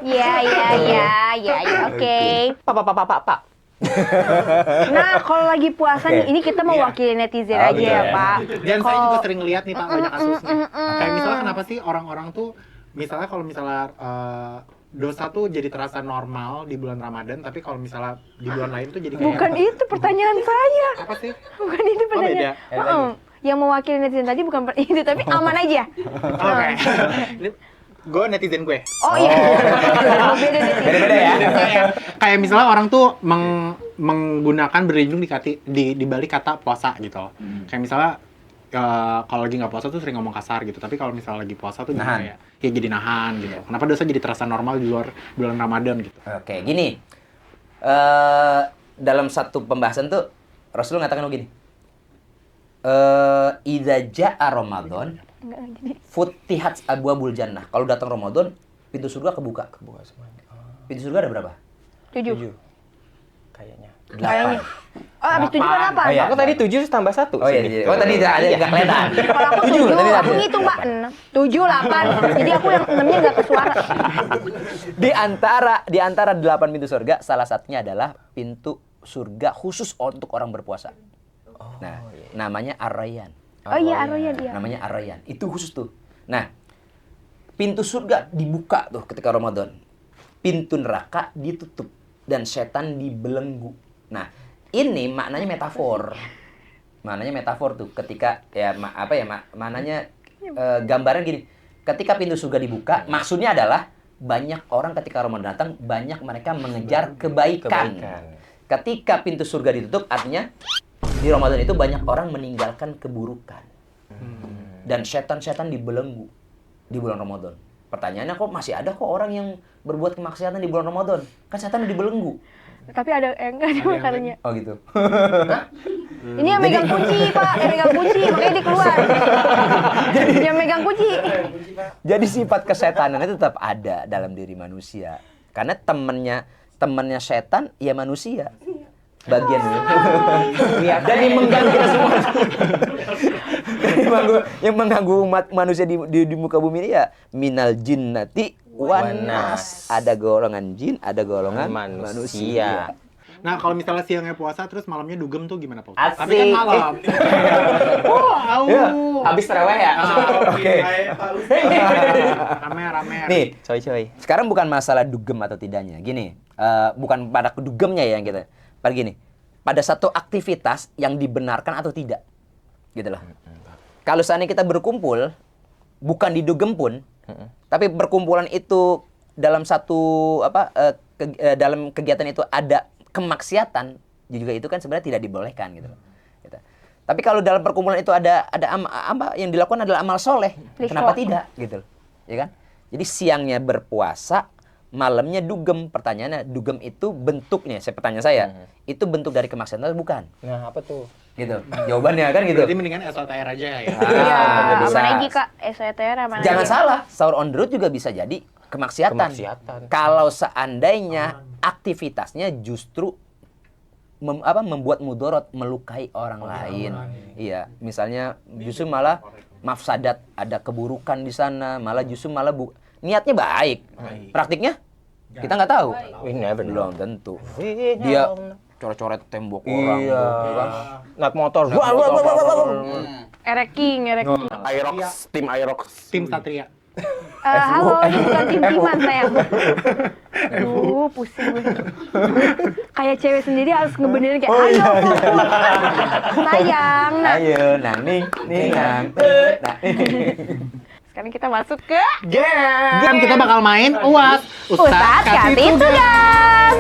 S4: Ya, oke.
S5: Pak.
S4: Nah, kalau lagi puasa nih, ini kita mewakili netizen aja ya, Pak.
S3: Dan saya
S4: Kalau-
S3: juga sering lihat nih Pak banyak kasusnya. Kayak misalnya kenapa sih orang-orang tuh misalnya kalau misalnya dosa tuh jadi terasa normal di bulan Ramadan, tapi kalau misalnya di bulan lain tuh jadi kayak
S4: Bukan itu pertanyaan saya.
S3: apa sih?
S4: Bukan itu pertanyaan. Yang mewakili netizen tadi bukan itu, tapi aman aja.
S3: Oke. Gue netizen gue.
S4: Oh iya. Beda deh.
S2: Beda-beda ya.
S3: Kayak misalnya orang tuh menggunakan berlindung di balik kata puasa gitu. Kayak misalnya kalau lagi nggak puasa tuh sering ngomong kasar gitu. Tapi kalau misalnya lagi puasa tuh
S2: Nahan.
S3: kayak jadi nahan gitu. Kenapa dosa jadi terasa normal di luar bulan Ramadan gitu?
S2: Oke, gini. Dalam satu pembahasan tuh Rasulullah ngatakan begini. Idza jaa Ramadan futihat abwabul jannah. Kalau datang Ramadan, pintu surga kebuka. Pintu surga ada berapa?
S4: 7.
S5: Kayaknya.
S2: 8.
S4: Oh, habis 7 kan apa?
S2: Oh, iya.
S5: Aku tadi 7 tambah 1.
S2: Oh iya. Oh tadi ada enggak kelihatan.
S4: Kalau aku
S2: 7 tadi
S4: 7,
S2: ada.
S4: aku ngitung Mbak. 7, 8. Jadi aku yang 6-nya nggak kesuara.
S2: Di antara 8 pintu surga, salah satunya adalah pintu surga khusus untuk orang berpuasa. Nah, namanya Ar-Rayyan.
S4: Oh iya, Ar-Rayyan iya.
S2: Namanya Ar-Rayyan. Itu khusus tuh. Nah, pintu surga dibuka tuh ketika Ramadan. Pintu neraka ditutup dan setan dibelenggu. Nah, ini maknanya metafor. Maknanya metafor tuh ketika maknanya gambaran gini. Ketika pintu surga dibuka, maksudnya adalah banyak orang ketika Ramadan datang, banyak mereka mengejar kebaikan. Ketika pintu surga ditutup, artinya di Ramadan itu banyak orang meninggalkan keburukan. Dan setan-setan dibelenggu di bulan Ramadan. Pertanyaannya kok masih ada kok orang yang berbuat kemaksiatan di bulan Ramadan? Kan setan dibelenggu.
S4: Tapi ada enggak di makanannya.
S2: Oh gitu.
S4: Ini yang megang kunci, Pak. Yang megang kunci, makanya dia keluar. Yang megang kunci.
S2: Jadi sifat kesetanan itu tetap ada dalam diri manusia. Karena temannya setan ya manusia. Bagian jadi mengganggu kita semua. Yang mengganggu umat manusia di muka bumi ini ya minal jinnati wan nas. Ada golongan jin, ada golongan manusia.
S3: Nah, kalau misalnya siangnya puasa terus malamnya dugem tuh gimana, Pak?
S2: Asik.
S3: Tapi kan malam.
S5: Habis terawih ya?
S2: Oke.
S3: Rame-rame.
S2: Nih,
S5: Coy.
S2: sekarang bukan masalah dugem atau tidaknya. Gini, bukan pada dugemnya ya yang kita. Pada gini, pada satu aktivitas yang dibenarkan atau tidak. Gitu loh. Kalau seandainya kita berkumpul, bukan didugem pun, tapi perkumpulan itu dalam satu dalam kegiatan itu ada kemaksiatan, juga itu kan sebenarnya tidak dibolehkan gitu loh. Gitu. Tapi kalau dalam perkumpulan itu ada yang dilakukan adalah amal soleh, kenapa tidak gitu loh. Ya kan? Jadi siangnya berpuasa, malamnya dugem. Pertanyaannya, dugem itu bentuknya, pertanyaan saya, itu bentuk dari kemaksiatan atau bukan?
S5: Nah, apa tuh?
S2: Gitu. Jawabannya kan gitu.
S3: Berarti mendingan SOTR aja ya.
S4: Iya,
S2: bisa.
S4: mana lagi Kak? SOTR mana lagi?
S2: Jangan salah, sahur on the road juga bisa jadi kemaksiatan. Kalau seandainya aktivitasnya justru membuat mudorot, melukai orang lain. Iya, misalnya justru malah mafsadat, ada keburukan di sana, malah justru niatnya baik. Praktiknya kita nggak tahu. Belum tentu. Dia coret-coret tembok orang.
S5: Iya. Naik motor.
S4: Ereking.
S6: Aerox, tim Aerox.
S3: Tim Satria.
S4: Halo, ini bukan tim-timan sayang. Pusing gue. Kayak cewek sendiri harus ngebenerin kayak, ayo fokus. Sayang, nah.
S2: Ayo, nih.
S4: Sekarang kita masuk ke
S3: Game kita bakal main UAS.
S4: Ustadz kasih tugas.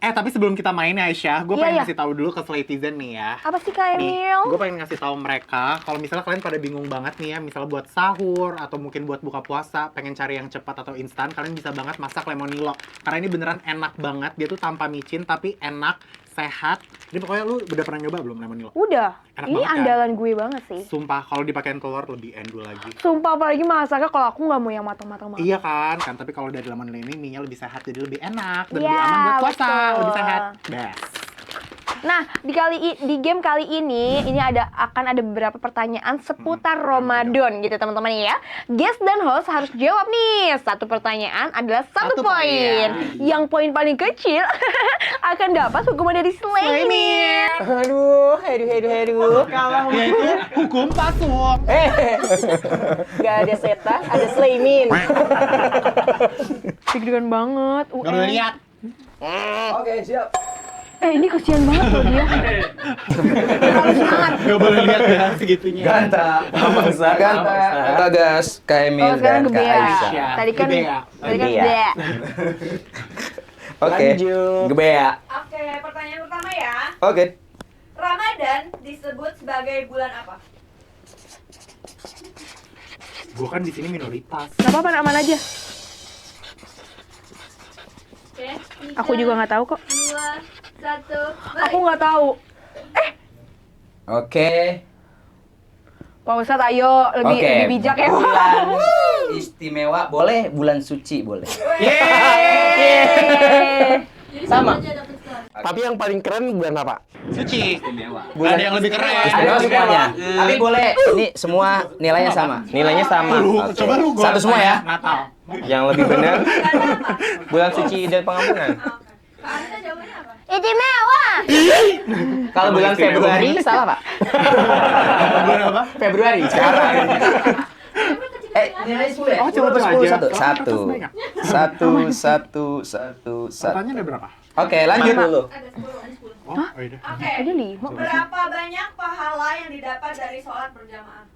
S3: Tapi sebelum kita main ya Aisyah, gue pengen
S4: Iya.
S3: ngasih tahu dulu ke Slaytizen nih ya.
S4: Apa sih Kak Emil?
S3: Gue pengen ngasih tahu mereka, kalau misalnya kalian pada bingung banget nih ya, misalnya buat sahur atau mungkin buat buka puasa, pengen cari yang cepat atau instan, kalian bisa banget masak lemonilo. Karena ini beneran enak banget, dia tuh tanpa micin tapi enak, sehat. Ini pokoknya lu udah pernah nyoba belum lemonilo?
S4: Udah.
S3: Enak
S4: Ini
S3: banget, kan?
S4: andalan gue banget sih.
S3: Sumpah, kalau dipakein telur lebih endul lagi.
S4: Sumpah apalagi masaknya kalau aku nggak mau yang matang-matang banget.
S3: Iya kan, tapi kalau dari lemonilo ini mie-nya lebih sehat, jadi lebih enak dan
S4: Iya,
S3: lebih aman buat puasa,
S4: betul.
S3: lebih sehat. Best.
S4: Nah, di game kali ini akan ada beberapa pertanyaan seputar Ramadan gitu teman-teman ya. Guest dan host harus jawab nih. Satu pertanyaan adalah satu poin. Yang poin paling kecil akan dapat hukuman dari Slaymin.
S5: Aduh. Kalau
S3: Hukum pasuk.
S5: nggak ada setan, ada Slaymin.
S4: Deg-degan banget.
S3: Gak boleh lihat.
S2: Oke, siap.
S4: Ini kesian banget loh dia. Terlalu semangat.
S3: Gak boleh lihat ya segitunya.
S2: Ganta, Ganta, Bagas, Kak
S4: Oh,
S2: Emil
S4: sekarang
S2: dan Kak
S4: Gebea.
S2: Aisyah.
S4: Tadi kan
S3: Gebea.
S4: Gebea.
S2: Oke,
S5: Lanjut.
S2: Gebea.
S1: Oke, pertanyaan pertama ya.
S2: Oke.
S1: Ramadan disebut sebagai bulan apa?
S3: Gue kan di sini minoritas.
S4: Gak apa-apa, aman aja.
S1: Oke.
S4: Aku juga nggak tahu kok.
S1: 2, 1.
S4: Aku nggak tahu.
S2: Oke.
S4: Pak Ustadz, ayo lebih
S2: Oke.
S4: lebih bijak ya.
S2: Bulan istimewa boleh, bulan suci boleh.
S5: Sama.
S6: Tapi yang paling keren bulan apa?
S3: Suci.
S2: Istimewa.
S3: Ada yang lebih keren.
S2: Istimewa semuanya. Tapi boleh, ini semua nilainya sama.
S5: Nilainya sama.
S3: Lu, coba lu gua
S2: Satu semua ya?
S3: Natal.
S5: Yang lebih benar bulan suci dan pengampunan.
S1: Kak Anita jawabannya apa?
S4: Istimewa.
S5: Kalau bulan Februari salah, Pak.
S3: Bulan apa?
S5: Februari sekarang.
S2: Nilai 10 ya?
S3: Oh, cuma
S2: 10,
S3: itu aja.
S2: 1. Satu.
S3: Oh, banyak.
S2: Satu.
S3: Katanya ada berapa?
S2: Oke, lanjut dulu.
S1: Ada 10.
S3: Oh, iya.
S1: Oke.
S4: Ada 5.
S1: Berapa banyak pahala yang didapat dari sholat berjamaah?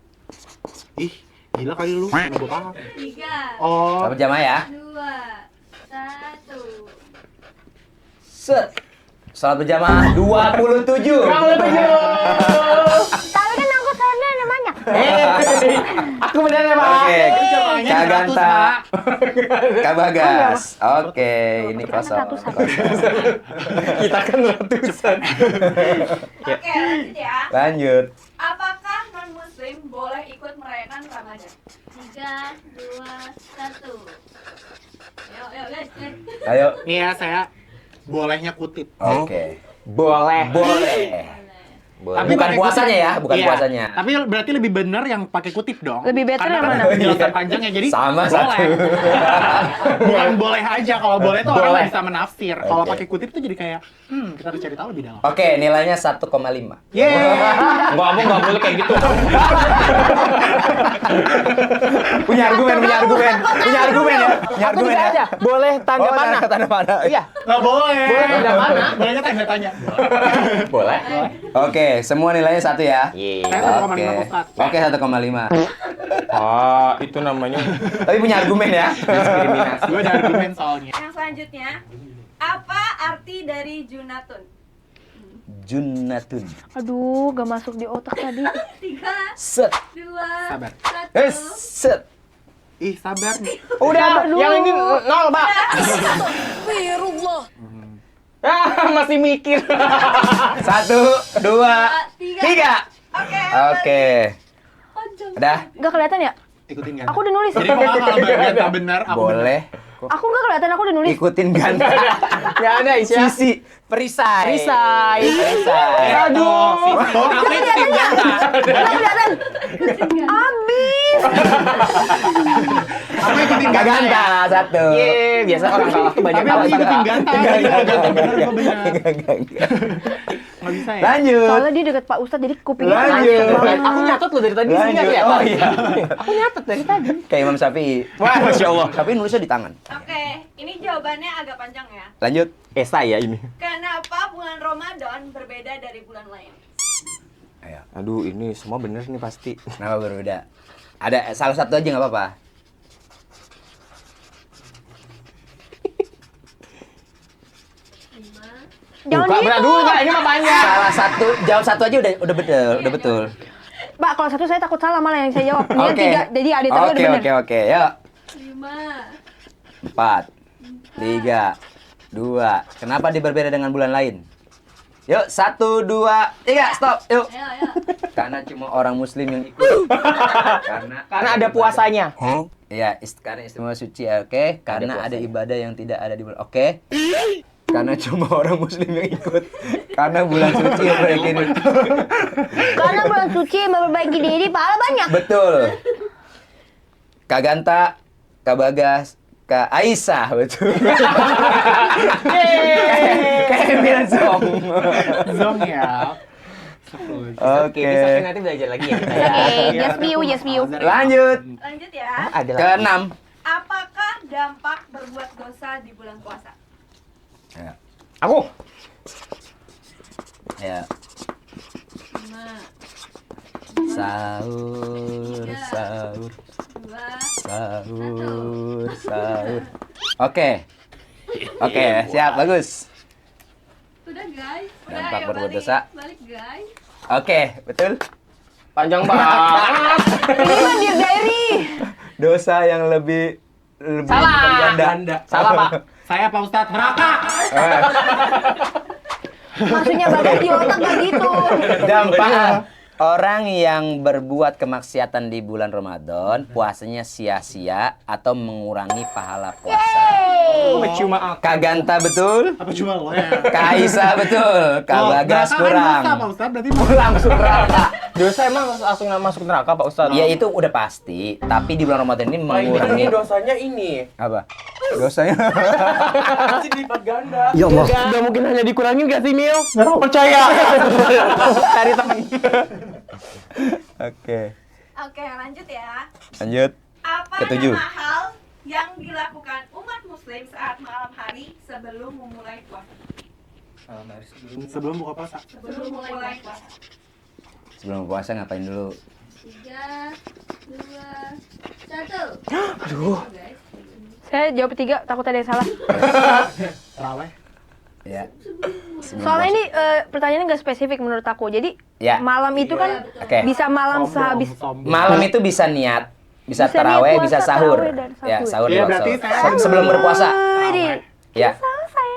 S3: Ih, gila kali lu. Mana gua paham.
S1: 3,
S3: Oh,
S2: Dapat jamaah ya.
S1: 2, 1.
S2: Set. Salat berjamaah 27.
S4: Tapi kan aku sana namanya.
S5: Aku benar ya, Pak.
S2: Oke.
S3: jamaahnya
S2: Kak
S3: 100,
S2: Ganta.
S3: Pak.
S2: Kak Bagas. Oke, ini kosong.
S5: Kita kan ratusan.
S1: Oke, lanjut ya.
S2: Lanjut.
S1: Apakah non-muslim boleh ikut merayakan Ramadan? 3, 2, 1. Ayo, guys.
S2: Ayo.
S3: Nih ya, saya bolehnya kutip.
S2: Oke.
S5: Boleh.
S2: Boleh.
S3: Tapi
S2: Bukan
S3: pakai
S2: puasanya
S3: kutip.
S2: ya, bukan
S3: Iya.
S2: puasanya.
S3: Tapi berarti lebih benar yang pakai kutip dong.
S4: Lebih better
S3: Karena
S4: yang
S3: kan
S4: mana?
S3: ada penjelasan panjangnya jadi
S2: Sama,
S3: boleh.
S2: satu.
S3: Bukan boleh aja. Kalau boleh tuh orang
S5: Boleh.
S3: nggak bisa menafsir. Kalau
S2: Oke.
S3: pakai kutip tuh jadi kayak, kita harus cari tahu lebih dalam.
S2: Oke, nilainya 1,5.
S3: Yeay.
S5: Nggak boleh kayak gitu.
S2: Punya argumen ya. Punya argumen ya.
S5: Aja. Boleh tanda panah.
S2: Tanda panah.
S5: Iya.
S3: Nggak boleh.
S5: Boleh tanda panah.
S3: Bolehnya tanda tanya.
S5: Boleh.
S2: Oke, semua nilainya 1 ya.
S5: Iya.
S3: Saya
S2: Oke.
S3: 1,5 Ustaz.
S2: Oke, 1,5.
S5: Ah, itu namanya
S2: Tapi punya argumen ya.
S5: diskriminasi.
S3: Gue ada argumen soalnya.
S1: Yang selanjutnya, apa arti dari junatun?
S2: Junnatun.
S4: Aduh, gak masuk di otak tadi.
S1: 3,
S2: Set.
S1: 2,
S3: Sabar.
S1: 1.
S2: Set.
S3: Ih, sabar nih.
S5: Udah, yang ini 0, Pak. Masih mikir.
S2: 1, 2, 3.
S1: Oke.
S2: Oke. Udah.
S4: Gak kelihatan ya?
S3: Ikutin kan.
S4: Aku udah nulis.
S3: Jadi kalau bagian benar, aku
S2: Boleh.
S4: Aku gak kelihatan, aku udah nulis.
S2: Ikutin Ganta.
S5: Nggak ada, Isya.
S2: Sisi perisai.
S5: Perisai.
S3: Aduh.
S4: Gak kelihatan ya? Gak kelihatan. Abis.
S3: Aku ikutin
S2: Kak
S3: Ganta.
S2: Ganta
S3: Ya.
S2: 1.
S5: Iya, biasa orang salah tuh banyak
S3: Tapi aku ikutin
S5: banget.
S3: Ganta. Jadi kalau Ganta benar, gue benar. Nggak bisa ya?
S2: Lanjut.
S4: Soalnya dia deket Pak Ustadz, jadi kupingnya
S2: Lanjut.
S4: macet banget.
S5: Aku nyatet loh dari tadi sini
S2: Lanjut.
S5: ya.
S2: Oh iya.
S5: Aku nyatet dari tadi.
S2: Kayak Imam Syafi'i.
S5: Wah, Masya Allah.
S2: Syafi'i nulisnya di tangan.
S1: Oke, ini jawabannya agak panjang ya.
S2: Lanjut.
S5: Saya ini.
S1: Kenapa bulan Ramadan berbeda dari bulan lain?
S2: Ayo.
S5: Aduh, ini semua bener nih pasti.
S2: Kenapa berbeda? Ada salah satu aja nggak apa-apa.
S4: Jangan
S5: Buka,
S4: gitu.
S5: berat dulu, Kak. Ini mah banyak.
S2: Salah satu, jawab satu aja udah betul, udah betul.
S4: Pak, kalau satu saya takut salah malah yang saya jawab. Ini yang
S2: Oke.
S4: tiga, jadi ada tapi udah
S2: Oke,
S4: bener.
S2: oke. Yuk.
S1: 5.
S2: 4, 3, 2. Kenapa dia berbeda dengan bulan lain? Yuk, 1, 2, 3, stop. Yuk.
S1: Ayo.
S2: Karena cuma orang muslim yang ikut.
S5: Karena ada puasanya.
S2: Iya, karena istimewa suci, oke. Karena ada ibadah yang tidak ada di bulan. Oke. Karena cuma orang muslim yang ikut. Karena bulan suci yang mereka ini.
S4: Karena bulan suci memperbaiki diri, pahala banyak.
S2: Betul. Kak Ganta, Kak Bagas, Kak Aisyah, betul. Kayak Emil Zong.
S3: Zong ya.
S2: Oke.
S5: Besok nanti belajar lagi ya. kita ya.
S4: Oke, just view, just view.
S2: Lanjut.
S1: Lanjut ya.
S5: Ada lagi.
S2: Ke-6.
S1: Apakah dampak berbuat dosa di bulan puasa?
S2: Ya.
S5: Aku.
S2: Ya.
S1: 5,
S2: Sahur, sahur,
S1: 2,
S2: sahur, sahur. Oke. Oke, siap, bagus.
S1: udah guys. Udah
S2: Dampak
S1: ayo
S2: berbuat
S1: balik.
S2: dosa.
S1: Balik guys.
S2: Oke, betul.
S5: Panjang banget.
S4: Ini mah Dear Diary.
S2: Dosa yang lebih
S5: Salah.
S2: ganda.
S5: Salah, Pak.
S3: Saya Pak Ustadz neraka.
S4: Maksudnya badan di otak gak gitu.
S2: Dampak orang yang berbuat kemaksiatan di bulan Ramadan, puasanya sia-sia atau mengurangi pahala puasa.
S5: Cuma aku.
S2: Kak Ganta betul,
S3: Apa cuma lo ya?
S2: Kak Aisyah betul, Kak Bagas
S3: neraka kan
S2: kurang.
S3: dosa, Pak Ustadz, berarti
S2: Langsung neraka.
S5: Dosa emang langsung masuk neraka, Pak Ustadz?
S2: Ya itu udah pasti, tapi di bulan Ramadan ini
S6: Ini
S2: mengurangi
S6: dosanya ini.
S2: apa? Dosanya.
S6: Masih dilipat ganda.
S5: Ya Allah. Gak mungkin hanya dikurangin gak sih, Mil? Gak percaya. Cari teman.
S2: Oke,
S1: Oke, lanjut ya.
S2: lanjut.
S1: Apa
S2: Ketujuh.
S1: nama hal yang dilakukan umat muslim saat malam hari sebelum memulai puasa?
S3: sebelum buka puasa.
S1: Sebelum memulai puasa.
S2: Sebelum puasa ngapain dulu?
S1: 3, 2, 1.
S5: Aduh.
S4: Saya jawab 3, takut ada yang salah.
S3: Terawih.
S2: Ya. Sebelum
S4: Soalnya
S2: puasa.
S4: ini pertanyaannya nggak spesifik menurut aku. Jadi
S2: Ya.
S4: malam itu kan
S2: Oke.
S4: bisa malam sehabis.
S2: Malam itu bisa niat, bisa
S4: Bisa
S2: taraweh,
S4: niat
S2: bisa
S4: puasa,
S2: sahur.
S4: taraweh, dan
S2: Ya,
S4: sahur.
S2: sahur
S3: Ya,
S2: dulu,
S3: berarti
S2: sahur.
S3: saya-
S2: Sebelum berpuasa.
S4: Wih,
S2: Ya.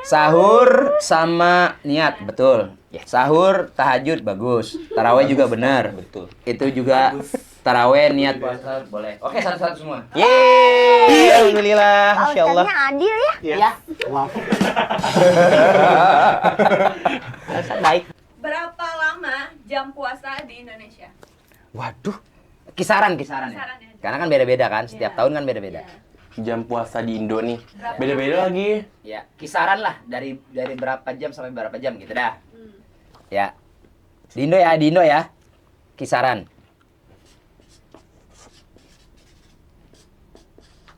S2: Sahur sama niat, betul. Sahur, tahajud bagus. Taraweh juga benar. Betul. Itu juga taraweh, niat puasa boleh. Oke, satu-satu semua.
S5: Yeay. Alhamdulillah.
S4: Pak
S5: Masya Allah.
S4: Ustadznya adil ya.
S3: Ya. Wow.
S5: Ustadz baik.
S1: Berapa lama jam puasa di Indonesia?
S2: Waduh. Kisaran ya.
S1: Kisaran ya.
S2: Karena kan beda-beda kan, setiap
S1: Iya.
S2: tahun kan beda-beda.
S6: Jam puasa di Indo nih. Beda-beda lagi.
S2: Ya, kisaran lah dari berapa jam sampai berapa jam gitu dah. Ya. Di Indo ya. Kisaran.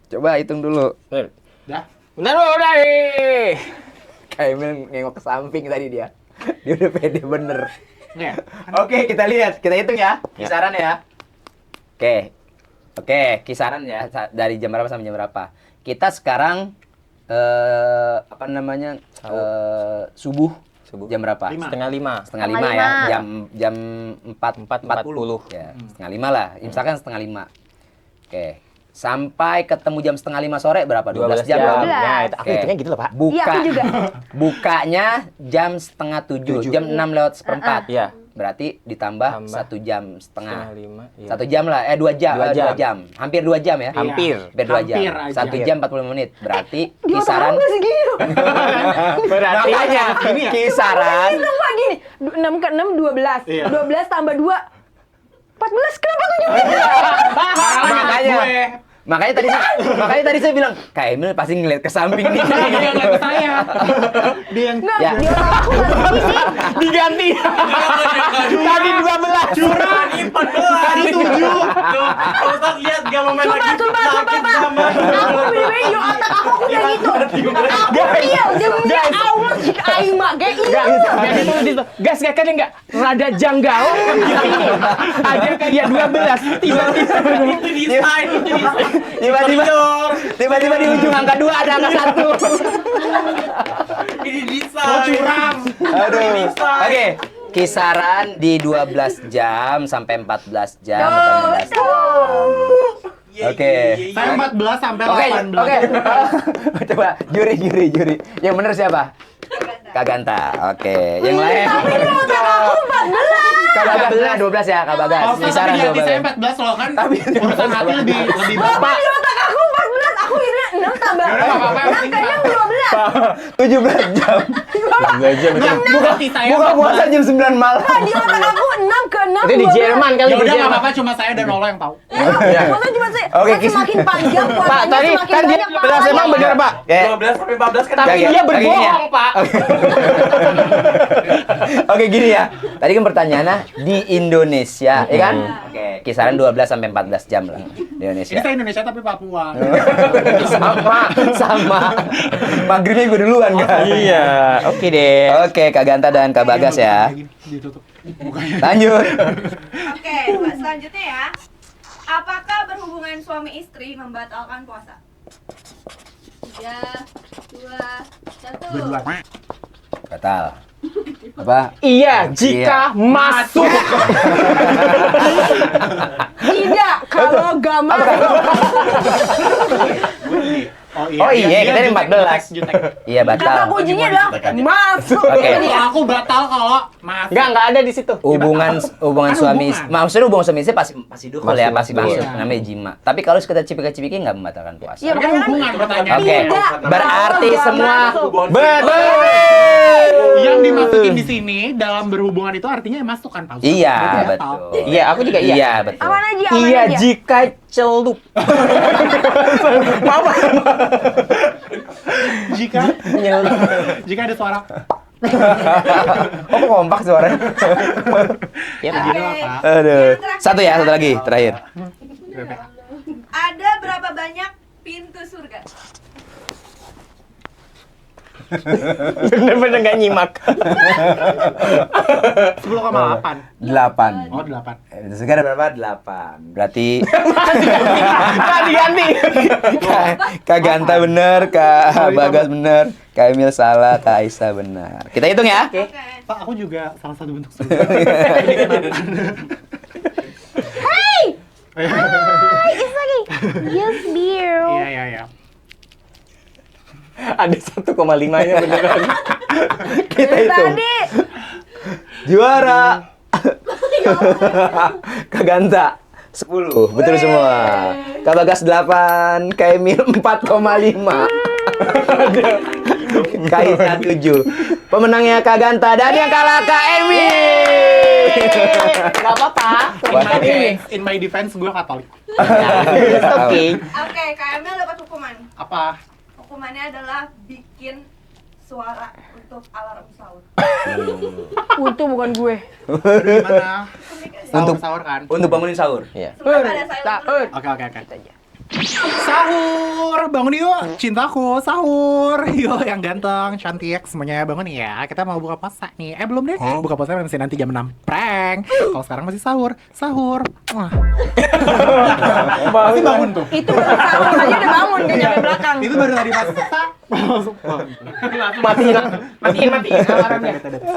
S2: Coba hitung dulu.
S3: Dah.
S5: Bentar, udah nih.
S2: Kayak Emil nengok ke samping tadi dia. Dia udah pede bener.
S3: Ya.
S2: Oke, kita lihat. Kita hitung ya. Kisaran ya. Oke, kisaran ya. Dari jam berapa sampai jam berapa. Kita sekarang apa namanya? Subuh. Jam berapa?
S3: 5.
S5: Setengah 5.
S2: Setengah 5 ya. Jam
S5: 4.40.
S2: Ya, setengah 5 lah. Misalkan setengah 5. Oke. Sampai ketemu jam setengah 5 sore berapa? 12 jam.
S4: 12.
S5: Ya, itu aku
S2: Oke.
S5: hitungnya gitu loh, Pak.
S4: Iya, aku juga.
S2: Bukanya jam setengah 7. Jam 6 lewat seperempat.
S5: Iya.
S2: Berarti ditambah
S5: Tambah
S2: 1 jam setengah.
S5: Setengah 5. Iya.
S2: 1 jam lah, 2 jam.
S5: 2
S2: 2
S5: jam.
S2: jam. Hampir 2 jam ya.
S5: Hampir.
S2: Hampir 2 jam.
S3: Hampir aja.
S2: 1 jam 45 menit. Berarti
S4: Di otak
S2: kisaran
S4: aku nggak segitu.
S5: Berarti
S2: makanya kisaran
S4: Itu nggak gini. 6 ke 6, 12.
S3: Iya.
S4: 12 tambah 2. 14, kenapa 17?
S2: makanya tadi saya bilang Kak Emil pasti ngeliat ke samping nih.
S3: Dia ngeliat ke saya. Dia yang
S4: Nggak,
S2: Ya.
S4: di otak aku nggak segini.
S5: diganti. Tadi 12.
S6: Curang, 14.
S3: tadi 7.
S6: Tuh, Ustaz lihat gak mau main lagi.
S4: Sumpah,
S6: Sakit
S4: Pak.
S6: sama.
S4: Aku bener-bener di otak aku kayak gitu. Aku real, demi Allah jika aing mah kayak
S5: Enggak,
S4: iya.
S5: enggak gitu. Gas kayak kan enggak rada janggal. Ini ada kayak 12 tiba-tiba.
S6: Itu desain, itu desain.
S2: Tiba-tiba di ujung angka 2 ada angka 1.
S6: Ini
S3: Oh,
S6: desain.
S3: curang.
S2: Aduh. Oke, kisaran di 12 jam sampai 14 jam. atau 15 jam. Oke.
S3: Saya 14 sampai
S2: Oke,
S3: 18.
S2: oke. Coba juri. Yang bener siapa? Kak Ganta. Oke. Yang lain. Kak Bagas bener 12 ya, Kak Bagas.
S3: Oh,
S2: Kisaran
S3: tapi di hati saya
S2: 12.
S3: 14 loh kan.
S2: Tapi
S3: urusan hati lebih
S4: Bapak di otak aku 14, aku ini 6 tambah.
S3: Yaudah, nggak apa-apa, yang
S4: 6
S3: penting
S4: ke 6, 12.
S2: 17 jam.
S3: buka hati saya.
S2: Buka puasa jam 9 malam.
S4: Di otak aku 6 ke 6, 12.
S5: Itu di Jerman kali
S3: Ya
S5: di
S3: udah enggak
S5: Jerman.
S3: apa-apa, cuma saya dan Nolo yang tahu.
S4: Maksudnya cuma saya,
S2: Oke,
S4: kan semakin panjang
S5: Pak,
S4: puasanya
S5: tadi
S4: semakin
S5: kan dia
S4: banyak
S5: 12 emang bener, Pak.
S2: Oke.
S6: 12 sampai 14 kan.
S5: Tapi
S2: Oke,
S5: dia
S2: oke, gini ya.
S5: berbohong, Pak.
S2: Oke, gini ya. Tadi kan pertanyaannya di Indonesia, ya kan? Oke, kisaran 12 sampai 14 jam lah di Indonesia.
S3: Ini saya Indonesia tapi Papua.
S2: sama. Maghribnya gue duluan kan.
S5: Iya, oke deh.
S2: Oke, Kak Ganta dan Kak Bagas ya.
S3: Ditutup mukanya.
S2: Lanjut.
S1: Oke, selanjutnya ya. Apakah berhubungan suami istri membatalkan puasa? 3, 2, 1.
S3: Berdua.
S2: Batal. Apa?
S5: Iya, jika masuk.
S4: Tidak, kalau gak masuk.
S2: Oh iya, kita ini 14. Iya,
S4: Kata
S2: batal.
S4: kuncinya adalah masuk.
S2: Oke.
S4: Jadi,
S3: Aku batal kalau masuk.
S5: Enggak ada di situ.
S2: Hubungan
S3: Kan
S2: suami
S3: hubungan.
S2: maksudnya hubungan suami istri pasti dukul ya, pasti
S3: dukul.
S2: masuk. Namanya jima. Tapi kalau sekedar cipika-cipiki nggak membatalkan puasa.
S4: Iya, makanya kan
S3: hubungan pertanyaan.
S2: Oke.
S4: Tidak,
S2: Berarti
S4: kalau
S2: semua
S4: nggak masuk.
S2: betul.
S3: Yang dimasukin di sini dalam berhubungan itu artinya masuk kan, Pak Ustadz?
S2: Iya,
S3: Berarti batal.
S2: betul.
S5: Iya, aku juga iya.
S2: Iya, betul.
S4: Aman aja, aman
S5: Iya,
S4: aja.
S5: jika celup.
S3: Jika ada suara
S2: Oh, kok kompak suaranya?
S5: Ya,
S3: jadi
S1: Oke.
S3: apa?
S2: Aduh.
S1: Yang terakhir
S2: Satu ya, satu lagi, terakhir.
S1: Ada berapa banyak pintu surga?
S5: bener-bener gak nyimak.
S3: 10,8.
S2: 8.
S3: Oh, 8.
S2: Itu sekarang berapa? 8. Berarti
S5: Ganti.
S2: Kak Ganta bener, Kak Bagas bener, Kak Emil salah, Kak Aisyah benar. Kita hitung ya.
S1: Oke.
S3: Pak, aku juga salah satu bentuk surga.
S4: It's lagi. Yes, beer.
S3: Iya.
S5: Ada 1,5-nya beneran.
S2: Kita hitung.
S4: Tadi.
S2: Juara. Kak Ganta 10. Betul semua. Kak Bagas 8, Kak Emil 4,5. Kak Aisyah 7. Pemenangnya Kak Ganta dan yang kalah Kak Emil.
S5: Gak apa-apa.
S3: In my defense, gue Katolik.
S5: It's okay.
S1: Oke, Kak Emil dapat hukuman.
S3: Apa?
S1: Hukumannya adalah bikin suara untuk alarm sahur.
S4: Untung bukan gue.
S3: Gimana?
S2: Untuk-
S3: Sahur kan?
S2: Untuk bangunin sahur.
S5: Iya.
S1: Sebelum ada silent dulu.
S3: Oke. Sahur, bangun yuk, cintaku, sahur. Yuk, yang ganteng, cantik, semuanya bangun ya. Kita mau buka puasa nih. Belum deh. Buka puasa masih nanti jam 6. Prank. Kalau sekarang masih sahur. Wah. Masih bangun tuh.
S4: Itu baru sahur aja udah bangun dia nyampe belakang.
S3: Itu baru tadi pas masuk.
S5: Matiin alarmnya.
S1: Selesai.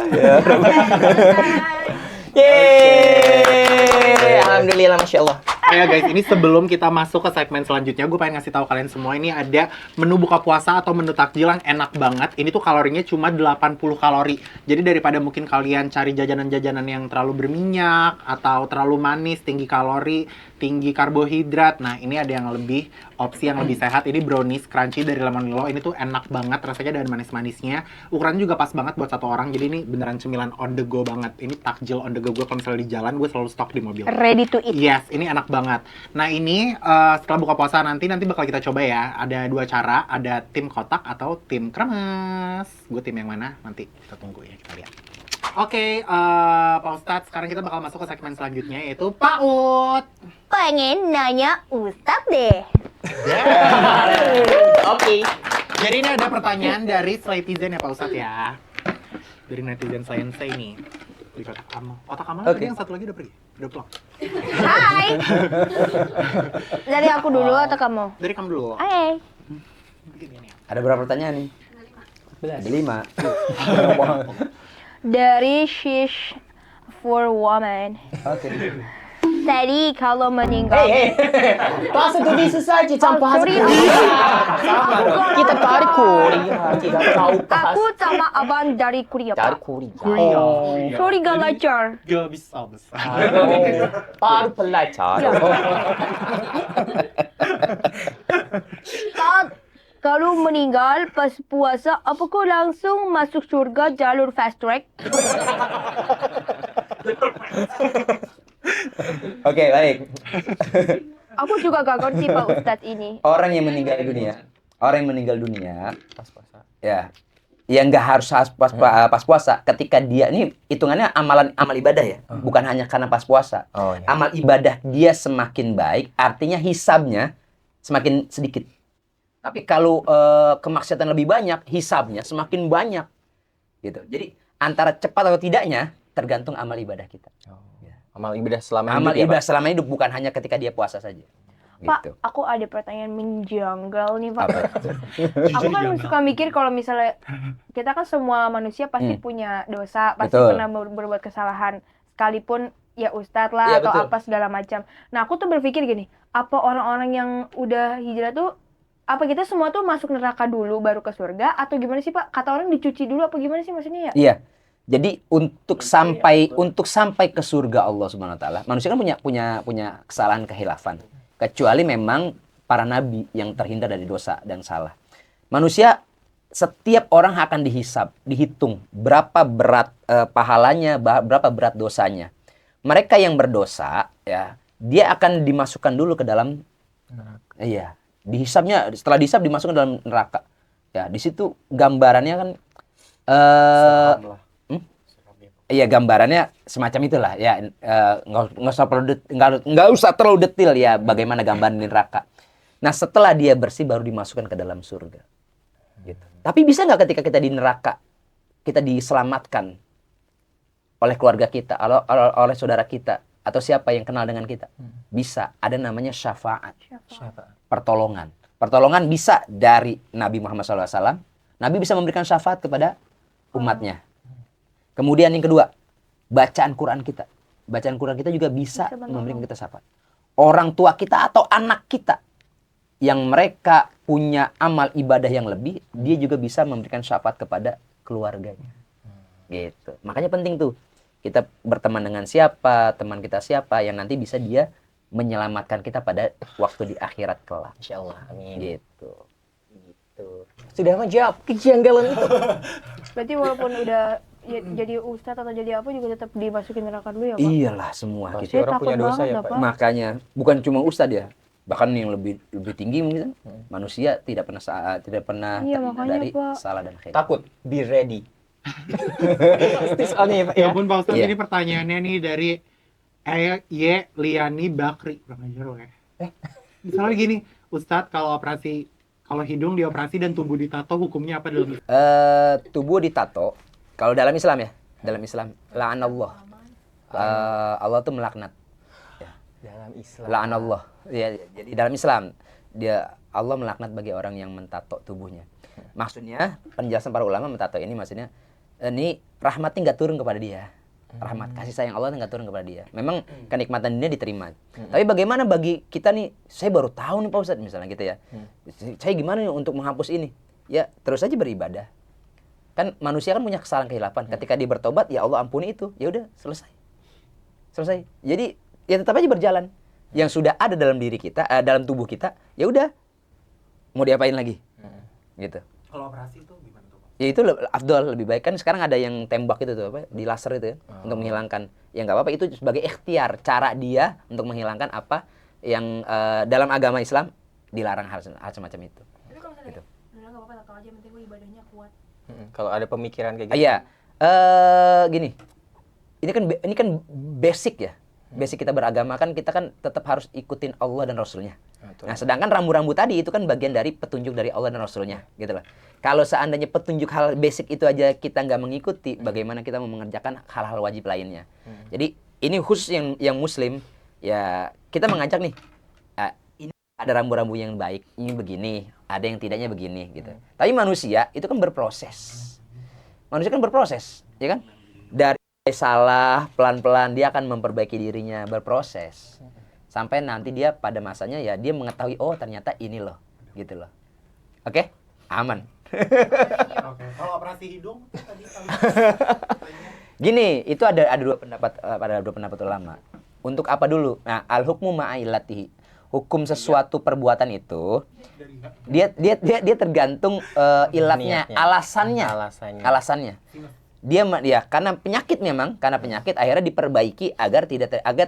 S5: Yeay. Alhamdulillah, Masya Allah.
S3: Ya guys, ini sebelum kita masuk ke segmen selanjutnya, gue pengen ngasih tahu kalian semua ini ada menu buka puasa atau menu takjil yang enak banget. Ini tuh kalorinya cuma 80 kalori. Jadi daripada mungkin kalian cari jajanan-jajanan yang terlalu berminyak atau terlalu manis, tinggi kalori, tinggi karbohidrat. Nah, ini ada yang lebih opsi yang lebih sehat. Ini brownies crunchy dari Lemonilo. Ini tuh enak banget rasanya dan manis-manisnya. Ukurannya juga pas banget buat satu orang. Jadi ini beneran cemilan on the go banget. Ini takjil on the go. Gue kalau misalnya di jalan, gue selalu stok di mobil.
S4: Ready to eat.
S3: Yes, ini enak banget. Nah ini setelah buka puasa nanti bakal kita coba ya. Ada 2 cara, ada tim kotak atau tim kremes. Gue tim yang mana? Nanti kita tunggu ya, kita lihat. Oke, Pak Ustadz, sekarang kita bakal masuk ke segmen selanjutnya yaitu PAUD.
S4: Pengen nanya Ustadz deh.
S5: Oke.
S3: Jadi ini ada pertanyaan dari netizen ya Pak Ustadz ya. Dari netizen Science nih. Di kotak Amal. Kotak Amal
S2: Oke.
S3: tadi yang satu lagi udah pergi? Udah pulang?
S4: Hai. Dari aku dulu atau kamu?
S3: Dari kamu dulu.
S4: Hai.
S3: Begini nih.
S2: Ada berapa pertanyaan nih? Ada 5.
S4: Dari Shish for Woman.
S2: Oke.
S4: Tadi kalau meninggal.
S5: Masa tuh bisa saja tanpa
S4: sorry.
S5: Kita tarik Korea. Tidak tahu bahasa.
S4: Aku sama abang dari Korea,
S5: Dari
S4: Pak.
S5: Korea. Oh.
S4: Sorry gak lancar.
S3: Gak bisa besar.
S5: Baru belajar.
S4: Saat kalau meninggal pas puasa, apakah langsung masuk surga jalur fast track?
S2: Oke, baik.
S4: Aku juga gak ngerti Pak Ustadz ini.
S2: Orang yang meninggal dunia, pas puasa. Ya. Yang nggak harus pas puasa, ketika dia ini hitungannya amal ibadah ya, bukan hanya karena pas puasa.
S5: Oh, iya.
S2: Amal ibadah dia semakin baik, artinya hisabnya semakin sedikit. Tapi kalau kemaksiatan lebih banyak, hisabnya semakin banyak. Gitu. Jadi antara cepat atau tidaknya, tergantung amal ibadah kita.
S5: Amal ibadah selama
S2: Amal
S5: hidup ya,
S2: ibadah
S5: Pak?
S2: selama hidup, bukan hanya ketika dia puasa saja.
S4: Pak,
S2: Gitu.
S4: aku ada pertanyaan menjanggal nih Pak.
S2: Apa?
S4: Aku kan suka mikir kalau misalnya kita kan semua manusia pasti punya dosa, pasti
S2: Betul.
S4: pernah berbuat kesalahan, sekalipun ya ustadz lah
S2: Iya,
S4: atau
S2: betul.
S4: apa segala macam. Nah aku tuh berpikir gini, apa orang-orang yang udah hijrah tuh, apa kita semua tuh masuk neraka dulu baru ke surga atau gimana sih Pak? Kata orang dicuci dulu apa gimana sih maksudnya ya?
S2: Iya. Jadi untuk sampai ke surga Allah Subhanahu wa taala, manusia kan punya kesalahan kehilafan. Kecuali memang para nabi yang terhindar dari dosa dan salah. Manusia setiap orang akan dihitung berapa berat pahalanya, berapa berat dosanya. Mereka yang berdosa ya, dia akan dimasukkan dulu ke dalam iya, dihisabnya, setelah dihisab dimasukkan dalam neraka. Ya, di situ gambarannya kan iya, gambarannya semacam itulah ya, nggak usah terlalu detail ya bagaimana gambaran di neraka. Nah setelah dia bersih baru dimasukkan ke dalam surga. Gitu. Tapi bisa nggak ketika kita di neraka kita diselamatkan oleh keluarga kita, oleh saudara kita atau siapa yang kenal dengan kita? Bisa. Ada namanya syafaat, pertolongan. Pertolongan bisa dari Nabi Muhammad SAW. Nabi bisa memberikan syafaat kepada umatnya. Kemudian yang kedua, bacaan Quran kita. Bacaan Quran kita juga bisa memberikan kita syafaat. Orang tua kita atau anak kita yang mereka punya amal ibadah yang lebih, dia juga bisa memberikan syafaat kepada keluarganya. Gitu. Makanya penting tuh, kita berteman dengan siapa, teman kita siapa yang nanti bisa dia menyelamatkan kita pada waktu di akhirat kelak.
S5: Insyaallah. Amin.
S2: Gitu.
S5: Sudah menjawab kejanggalan itu.
S4: Berarti walaupun udah jadi ustadz atau jadi apa juga tetap dimasukin neraka dulu ya Pak?
S2: Iyalah semua
S5: Pasti
S2: gitu.
S5: orang
S4: takut
S5: punya dosa
S4: banget
S5: ya,
S4: dah,
S5: Pak.
S4: Pak.
S2: Makanya bukan cuma ustadz ya, bahkan yang lebih tinggi mungkin manusia tidak pernah
S4: Iya,
S2: terhindar
S4: makanya,
S2: dari
S4: Pak.
S2: salah dan khilaf.
S5: Takut, be ready. Pasti soalnya ya, Pak,
S3: Ya
S5: ya.
S3: ampun Pak Ustadz,
S2: Iya.
S3: ini pertanyaannya nih dari Y Liani Bakri. Kurang ajar loh ya. Misalnya gini, Ustadz kalau hidung dioperasi dan tubuh ditato hukumnya apa dalam Islam?
S2: Tubuh ditato, kalau dalam Islam ya, dalam Islam, la'anallah. Allah tuh melaknat.
S5: Dalam Islam.
S2: La'anallah. Ya, jadi dalam Islam Allah melaknat bagi orang yang mentato tubuhnya. Maksudnya penjelasan para ulama mentato ini maksudnya ini rahmatnya nggak turun kepada dia. Rahmat kasih sayang Allah nggak turun kepada dia. Memang kenikmatan dunia diterima. Tapi bagaimana bagi kita nih? Saya baru tahu nih Pak Ustadz misalnya gitu ya. Saya gimana nih untuk menghapus ini? Ya terus aja beribadah. Kan manusia kan punya kesalahan kehilapan. Ketika dia bertobat, ya Allah ampuni itu. Ya udah selesai. Selesai. Jadi ya tetap aja berjalan. Yang sudah ada dalam diri kita, dalam tubuh kita, ya udah mau diapain lagi? Gitu.
S3: Kalau operasi itu gimana tuh Pak?
S2: Ya itu afdol, lebih baik kan sekarang ada yang tembak itu tuh apa di laser itu ya untuk menghilangkan. Ya nggak apa-apa, itu sebagai ikhtiar cara dia untuk menghilangkan apa yang dalam agama Islam dilarang hal semacam itu.
S1: Tapi kalau misalnya udah nggak apa-apa tato aja, penting gue ibadahnya kuat.
S5: Kalau ada pemikiran kayak gitu.
S2: Iya. Gini. Ini kan basic ya. Basic kita beragama kan kita kan tetap harus ikutin Allah dan Rasulnya. Nah, sedangkan rambu-rambu tadi itu kan bagian dari petunjuk dari Allah dan Rasulnya, gitu loh. Kalau seandainya petunjuk hal basic itu aja kita nggak mengikuti, bagaimana kita mau mengerjakan hal-hal wajib lainnya? Jadi ini khusus yang Muslim, ya kita mengajak nih, ini ada rambu-rambu yang baik, ini begini, ada yang tidaknya begini, gitu. Tapi manusia itu kan berproses. Manusia kan berproses, ya kan? Dari salah pelan-pelan dia akan memperbaiki dirinya, berproses sampai nanti dia pada masanya ya dia mengetahui oh ternyata ini loh, gitu loh. Oke, aman.
S3: Oke. Kalau operasi hidung tadi
S2: Gini, itu ada dua pendapat ulama. Untuk apa dulu? Nah, al hukmu ma'ilatihi. Hukum sesuatu perbuatan itu dia tergantung ilatnya,
S5: Niatnya.
S2: alasannya. Dia karena penyakit akhirnya diperbaiki agar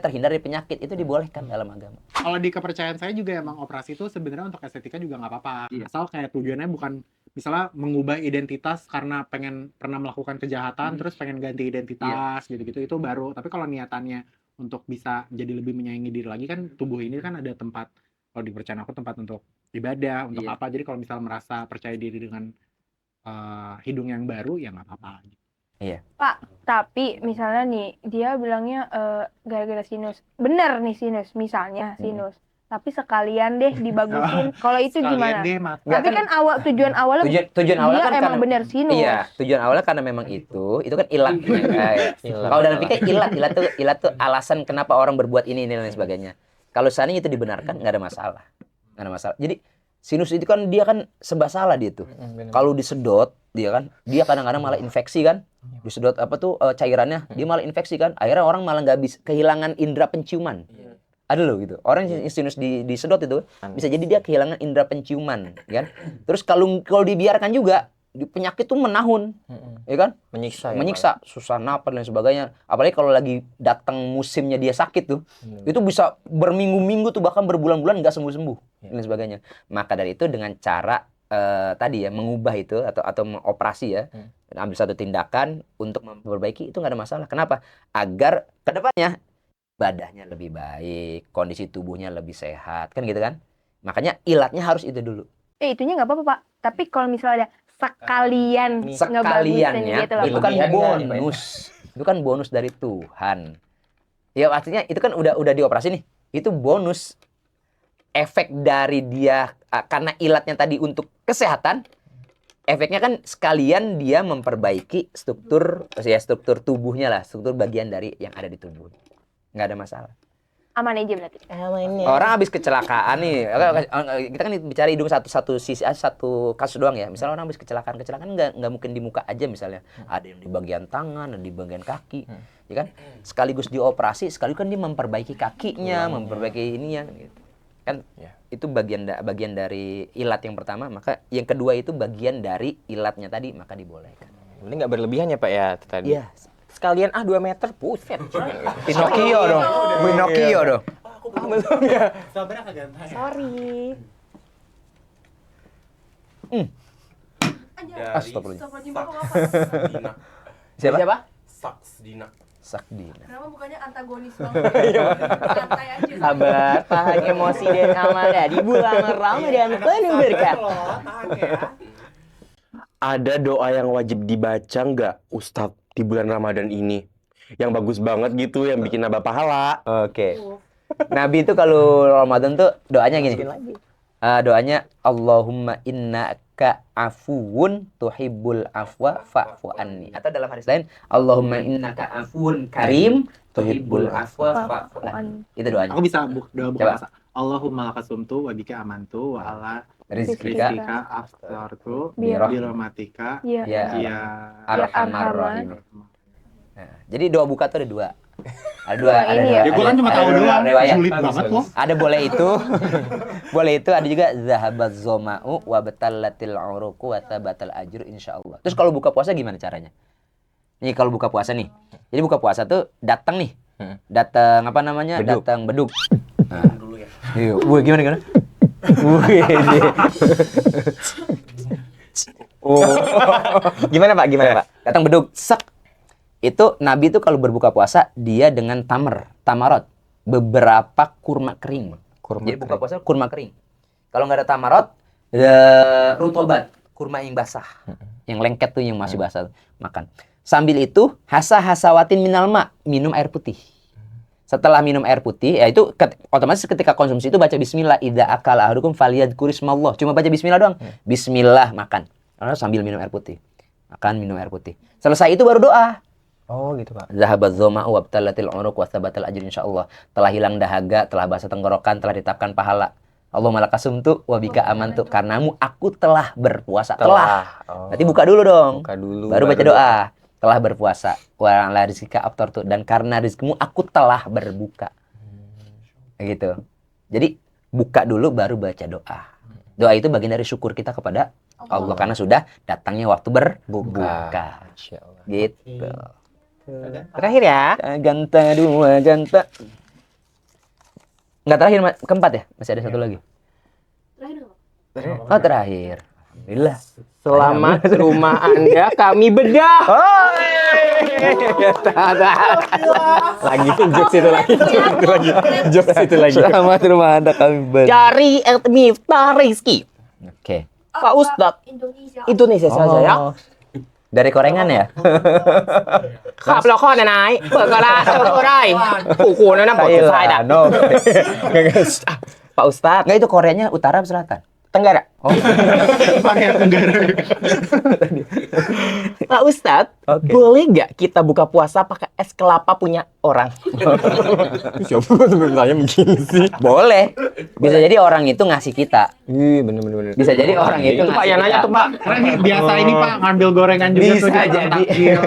S2: terhindar dari penyakit, itu dibolehkan dalam agama.
S3: Kalau di kepercayaan saya juga emang operasi itu sebenarnya untuk estetika juga nggak apa-apa. Asal kayak tujuannya bukan misalnya mengubah identitas karena pernah melakukan kejahatan terus pengen ganti identitas gitu-gitu, itu baru. Tapi kalau niatannya untuk bisa jadi lebih menyayangi diri lagi, kan tubuh ini kan ada tempat, kalau di kepercayaan aku tempat untuk ibadah, untuk apa. Jadi kalau misalnya merasa percaya diri dengan hidung yang baru ya nggak apa-apa.
S2: Iya.
S4: Pak, tapi misalnya nih dia bilangnya gara-gara sinus. Bener nih sinus, misalnya sinus. Tapi sekalian deh dibagusin. Kalau itu gimana?
S3: Sekalian deh mata.
S4: Tapi kan tujuan awalnya
S2: Tujuan awalnya
S4: dia
S2: kan
S4: emang
S2: karena-
S4: bener sinus.
S2: Iya, tujuan awalnya karena memang itu kan ilatnya. Kalau dalam fikih ilat tuh alasan kenapa orang berbuat ini dan lain sebagainya. Kalau seandainya itu dibenarkan nggak ada masalah. Nggak ada masalah. Jadi sinus itu kan dia kan serba salah dia tuh. Kalau disedot dia kadang-kadang malah infeksi kan. Disedot cairannya dia malah infeksi kan. Akhirnya orang malah nggak bisa kehilangan indera penciuman. Ada loh gitu. Orang yang sinus disedot itu bisa jadi dia kehilangan indera penciuman, kan? Terus kalau dibiarkan juga penyakit tuh menahun, ya kan?
S5: Menyiksa.
S2: Menyiksa, susah napas dan sebagainya. Apalagi kalau lagi datang musimnya dia sakit tuh, itu bisa berminggu-minggu tuh bahkan berbulan-bulan nggak sembuh-sembuh dan sebagainya. Maka dari itu dengan cara tadi ya mengubah itu atau mengoperasi ya, ambil satu tindakan untuk memperbaiki itu nggak ada masalah. Kenapa? Agar kedepannya ibadahnya lebih baik, kondisi tubuhnya lebih sehat, kan gitu kan? Makanya ilatnya harus itu dulu.
S4: Itunya nggak apa-apa Pak. Tapi kalau misalnya ada sekalian
S2: Sekaliannya
S4: gitu loh,
S2: itu
S4: Pak.
S2: kan
S5: Berlebihan nggak,
S2: bonus. Itu kan bonus dari Tuhan. Ya artinya itu kan udah dioperasi nih. Itu bonus efek dari dia karena ilatnya tadi untuk kesehatan. Efeknya kan sekalian dia memperbaiki struktur tubuhnya lah, struktur bagian dari yang ada di tubuh. Nggak ada masalah.
S4: Aman aja berarti.
S2: Orang habis kecelakaan nih, kita kan bicara hidung satu sisi, satu kasus doang ya. Misalnya orang habis kecelakaan nggak mungkin di muka aja misalnya. Ada yang di bagian tangan, ada di bagian kaki, ya kan? Sekaligus dioperasi, sekaligus kan dia memperbaiki kakinya, memperbaiki ininya, gitu. Kan? Itu bagian dari ilat yang pertama. Maka yang kedua itu bagian dari ilatnya tadi, maka dibolehkan.
S5: Ini nggak berlebihan ya Pak ya tadi.
S2: Iya.
S5: Sekalian 2 meter, buset.
S2: Pinocchio dong. Pinocchio dong.
S5: Belum ya.
S3: Sabarnya kagak gantai.
S4: Sorry.
S2: Astagfirullahaladzim.
S1: Astagfirullahaladzim.
S2: Siapa?
S6: Saksdina.
S2: Sakdina.
S1: Kenapa bukannya antagonis banget? Santai aja.
S5: Sabar, tahan emosi dan amarah di bulan Ramadan penuh berkah.
S6: Ada doa yang wajib dibaca nggak, Ustadz, di bulan Ramadan ini? Yang bagus banget gitu, yang bikin nambah pahala.
S2: Oke. Nabi itu kalau Ramadan tuh doanya gini. Doanya Allahumma innaka afuwun tuhibbul afwa fa'fu anni. Atau dalam hadis lain Allahumma innaka afuwun karim tuhibbul afwa fa'fu anni. Itu doanya.
S3: Aku bisa doa buka
S2: Coba.
S3: puasa. Allahumma lakasumtu wa bika amantu wa ala
S2: Rizqika
S3: rizqika aftartu
S4: Bi
S3: rahmatika
S4: Iya.
S2: ya
S3: ya
S2: arhamar rahim. Nah, jadi doa buka tuh ada dua. Ada
S4: Dua ini ya?
S3: Ya gua kan cuma tahu doang.
S2: riwayat.
S3: Sulit banget loh.
S2: Ada boleh itu, ada juga zahabat zoma'u wa batallatil uruqu wa tabatal ajru insyaallah. Terus kalau buka puasa gimana caranya? Nih kalau buka puasa nih. Jadi buka puasa tuh datang nih. Datang apa namanya?
S5: Beduk.
S2: Datang beduk. Nah, dulu ya. Wih, gimana? Wih,
S5: Oh. Gimana Pak?
S2: datang beduk. Sek. Itu Nabi itu kalau berbuka puasa dia dengan tamarot, beberapa kurma kering. Jadi buka puasa kurma kering. Kalau nggak ada tamarot, rutobat, kurma yang basah, yang lengket tuh yang masih basah, makan. Sambil itu hasawatin minal ma, minum air putih. Setelah minum air putih, ya itu otomatis ketika konsumsi itu baca bismillah, idza akala ahadukum falyadhkurismallah. Cuma baca bismillah doang. Bismillah makan. Lalu sambil minum air putih. Makan minum air putih. Selesai itu baru doa.
S5: Oh gitu Pak.
S2: Zahabat dzama'u wa btalatil uruq wa thabatal ajr insyaallah. Telah hilang dahaga, telah basah tenggorokan, telah ditetapkan pahala. Allahumma lakasumtu wa bika amantu, karenamu aku telah berpuasa. Telah.
S5: Oh.
S2: Berarti buka dulu dong.
S5: Buka dulu.
S2: Baru baca doa. Telah berpuasa. Wa ala rizqika aftartu, dan karena rizkimu aku telah berbuka. Gitu. Jadi buka dulu baru baca doa. Doa itu bagian dari syukur kita kepada Allah karena sudah datangnya waktu berbuka.
S5: Insyaallah.
S2: Gitu.
S5: Terakhir ya.
S2: Ganta dua ganta. Enggak terakhir, keempat ya? Masih ada satu lagi. Oh, terakhir. Alhamdulillah.
S5: Selamat rumah Anda kami bedah. Lagi jokes itu lagi. Jokes itu lagi.
S2: Selamat rumah Anda kami
S5: Cari Miftah Rizki.
S2: Oke.
S5: Pak Ustadz.
S1: Indonesia.
S5: Indonesia saja ya.
S2: Dari korengan ya?
S5: ครับแล้วข้อไหนเปิดก็ได้ก็ได้กูนะนะ Pak Ustaz dah.
S2: No.
S5: Pak Ustaz,
S2: Nggak, itu Koreanya utara atau selatan?
S5: Tenggara.
S2: Oh,
S3: Korea Tenggara.
S5: Pak Ustaz,
S2: Oke.
S5: boleh nggak kita buka puasa pakai es kelapa punya orang? Siapa sebenarnya begini sih?
S2: boleh. Bisa jadi orang itu ngasih kita.
S5: Iya bener.
S2: Bisa jadi orang itu
S5: Pak
S2: ngasih
S5: yang nanya
S2: kita.
S5: tuh Pak.
S3: Karena biasa ini Pak ngambil gorengan juga
S2: Bisa
S3: tuh dia
S2: jadi.
S3: takjil.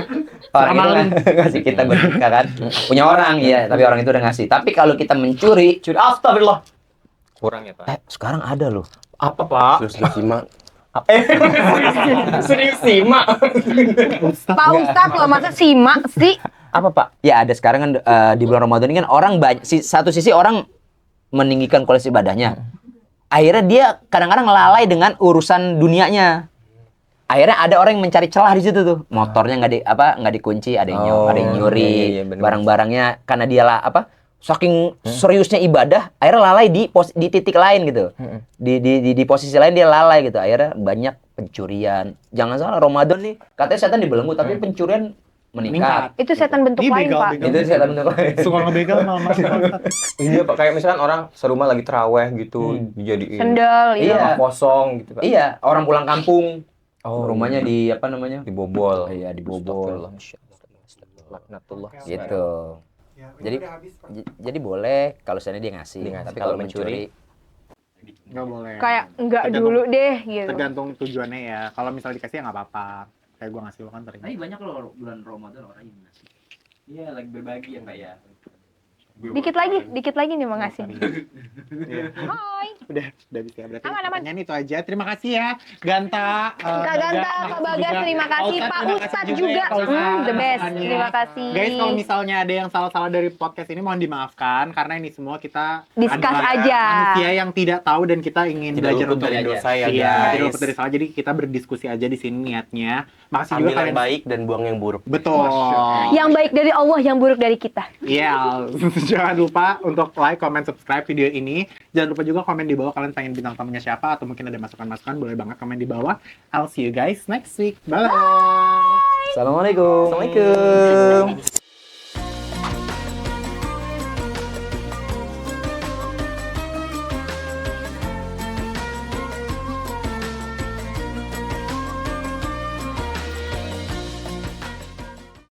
S2: Orang
S3: Sama
S2: itu
S3: link.
S2: ngasih kita berbuka kan. Punya orang ya, tapi orang itu udah ngasih. Tapi kalau kita mencuri,
S5: Astagfirullah. Kurang ya Pak.
S2: sekarang ada loh.
S5: Apa Pak?
S6: Terus simak.
S5: Serius simak.
S4: Pak Ustadz loh, masa simak sih?
S5: Apa Pak?
S2: Ya ada sekarang kan di bulan Ramadan ini kan orang banyak, satu sisi orang meninggikan kualitas ibadahnya. Akhirnya dia kadang-kadang lalai dengan urusan dunianya. Akhirnya ada orang yang mencari celah di situ tuh. Motornya nggak dikunci, ada yang nyuri,
S5: iya, bener.
S2: barang-barangnya karena dia saking seriusnya ibadah, akhirnya lalai di titik lain gitu. Di posisi lain dia lalai gitu. Akhirnya banyak pencurian. Jangan salah, Ramadan nih katanya setan dibelenggu, tapi pencurian meningkat.
S4: Itu setan bentuk
S3: Ini
S4: lain,
S3: begal,
S4: Pak.
S3: begal.
S2: Itu setan bener.
S3: Suka ngebegal malam-malam.
S5: Iya Pak, kayak misalkan orang serumah lagi terawih gitu, dijadiin
S4: Sendal,
S2: Iya.
S5: rumah kosong gitu Pak.
S2: Iya, orang pulang kampung.
S5: Oh,
S2: Rumahnya di apa namanya?
S5: dibobol.
S2: Iya, dibobol.
S5: Laknatullah.
S2: Gitu. Jadi boleh kalau seandainya dia ngasih, tapi kalau mencuri
S3: Nggak boleh.
S4: Kayak enggak
S3: Tergantung-
S4: dulu deh gitu.
S3: Tergantung tujuannya ya. Kalau misalnya dikasih ya nggak apa-apa. Kayak gue ngasih lo kan terima.
S2: Tapi banyak loh bulan Ramadan orang yang ngasih. Iya, lagi berbagi ya kayak.
S4: Dikit lagi nih mau ngasih.
S3: Iya.
S4: Hai.
S3: Udah bisa ya. Berarti
S4: Aman.
S3: pertanyaan itu aja. Terima kasih ya Ganta.
S4: Kak Ganta, Kak Bagas, terima kasih. Pak Ustadz juga, the best. Terima kasih.
S3: Guys, kalau misalnya ada yang salah-salah dari podcast ini mohon dimaafkan karena ini semua kita
S4: Discuss
S3: adalah
S4: aja.
S3: manusia yang tidak tahu dan kita ingin
S5: Tidak
S3: belajar
S5: luput
S3: untuk
S5: dari dosa ya,
S3: Iya,
S5: guys.
S3: tidak luput dari salah. Jadi kita berdiskusi aja di sini niatnya. Makasih juga
S6: Ambil yang
S3: kalian.
S6: baik dan buang yang buruk.
S3: Betul.
S4: Yang baik dari Allah, yang buruk dari kita.
S3: Iya, jangan lupa untuk like, comment, subscribe video ini. Jangan lupa juga komen di bawah kalian pengen bintang tamunya siapa atau mungkin ada masukan-masukan, boleh banget komen di bawah. I'll see you guys next week. Bye.
S2: Assalamualaikum.
S5: Assalamualaikum.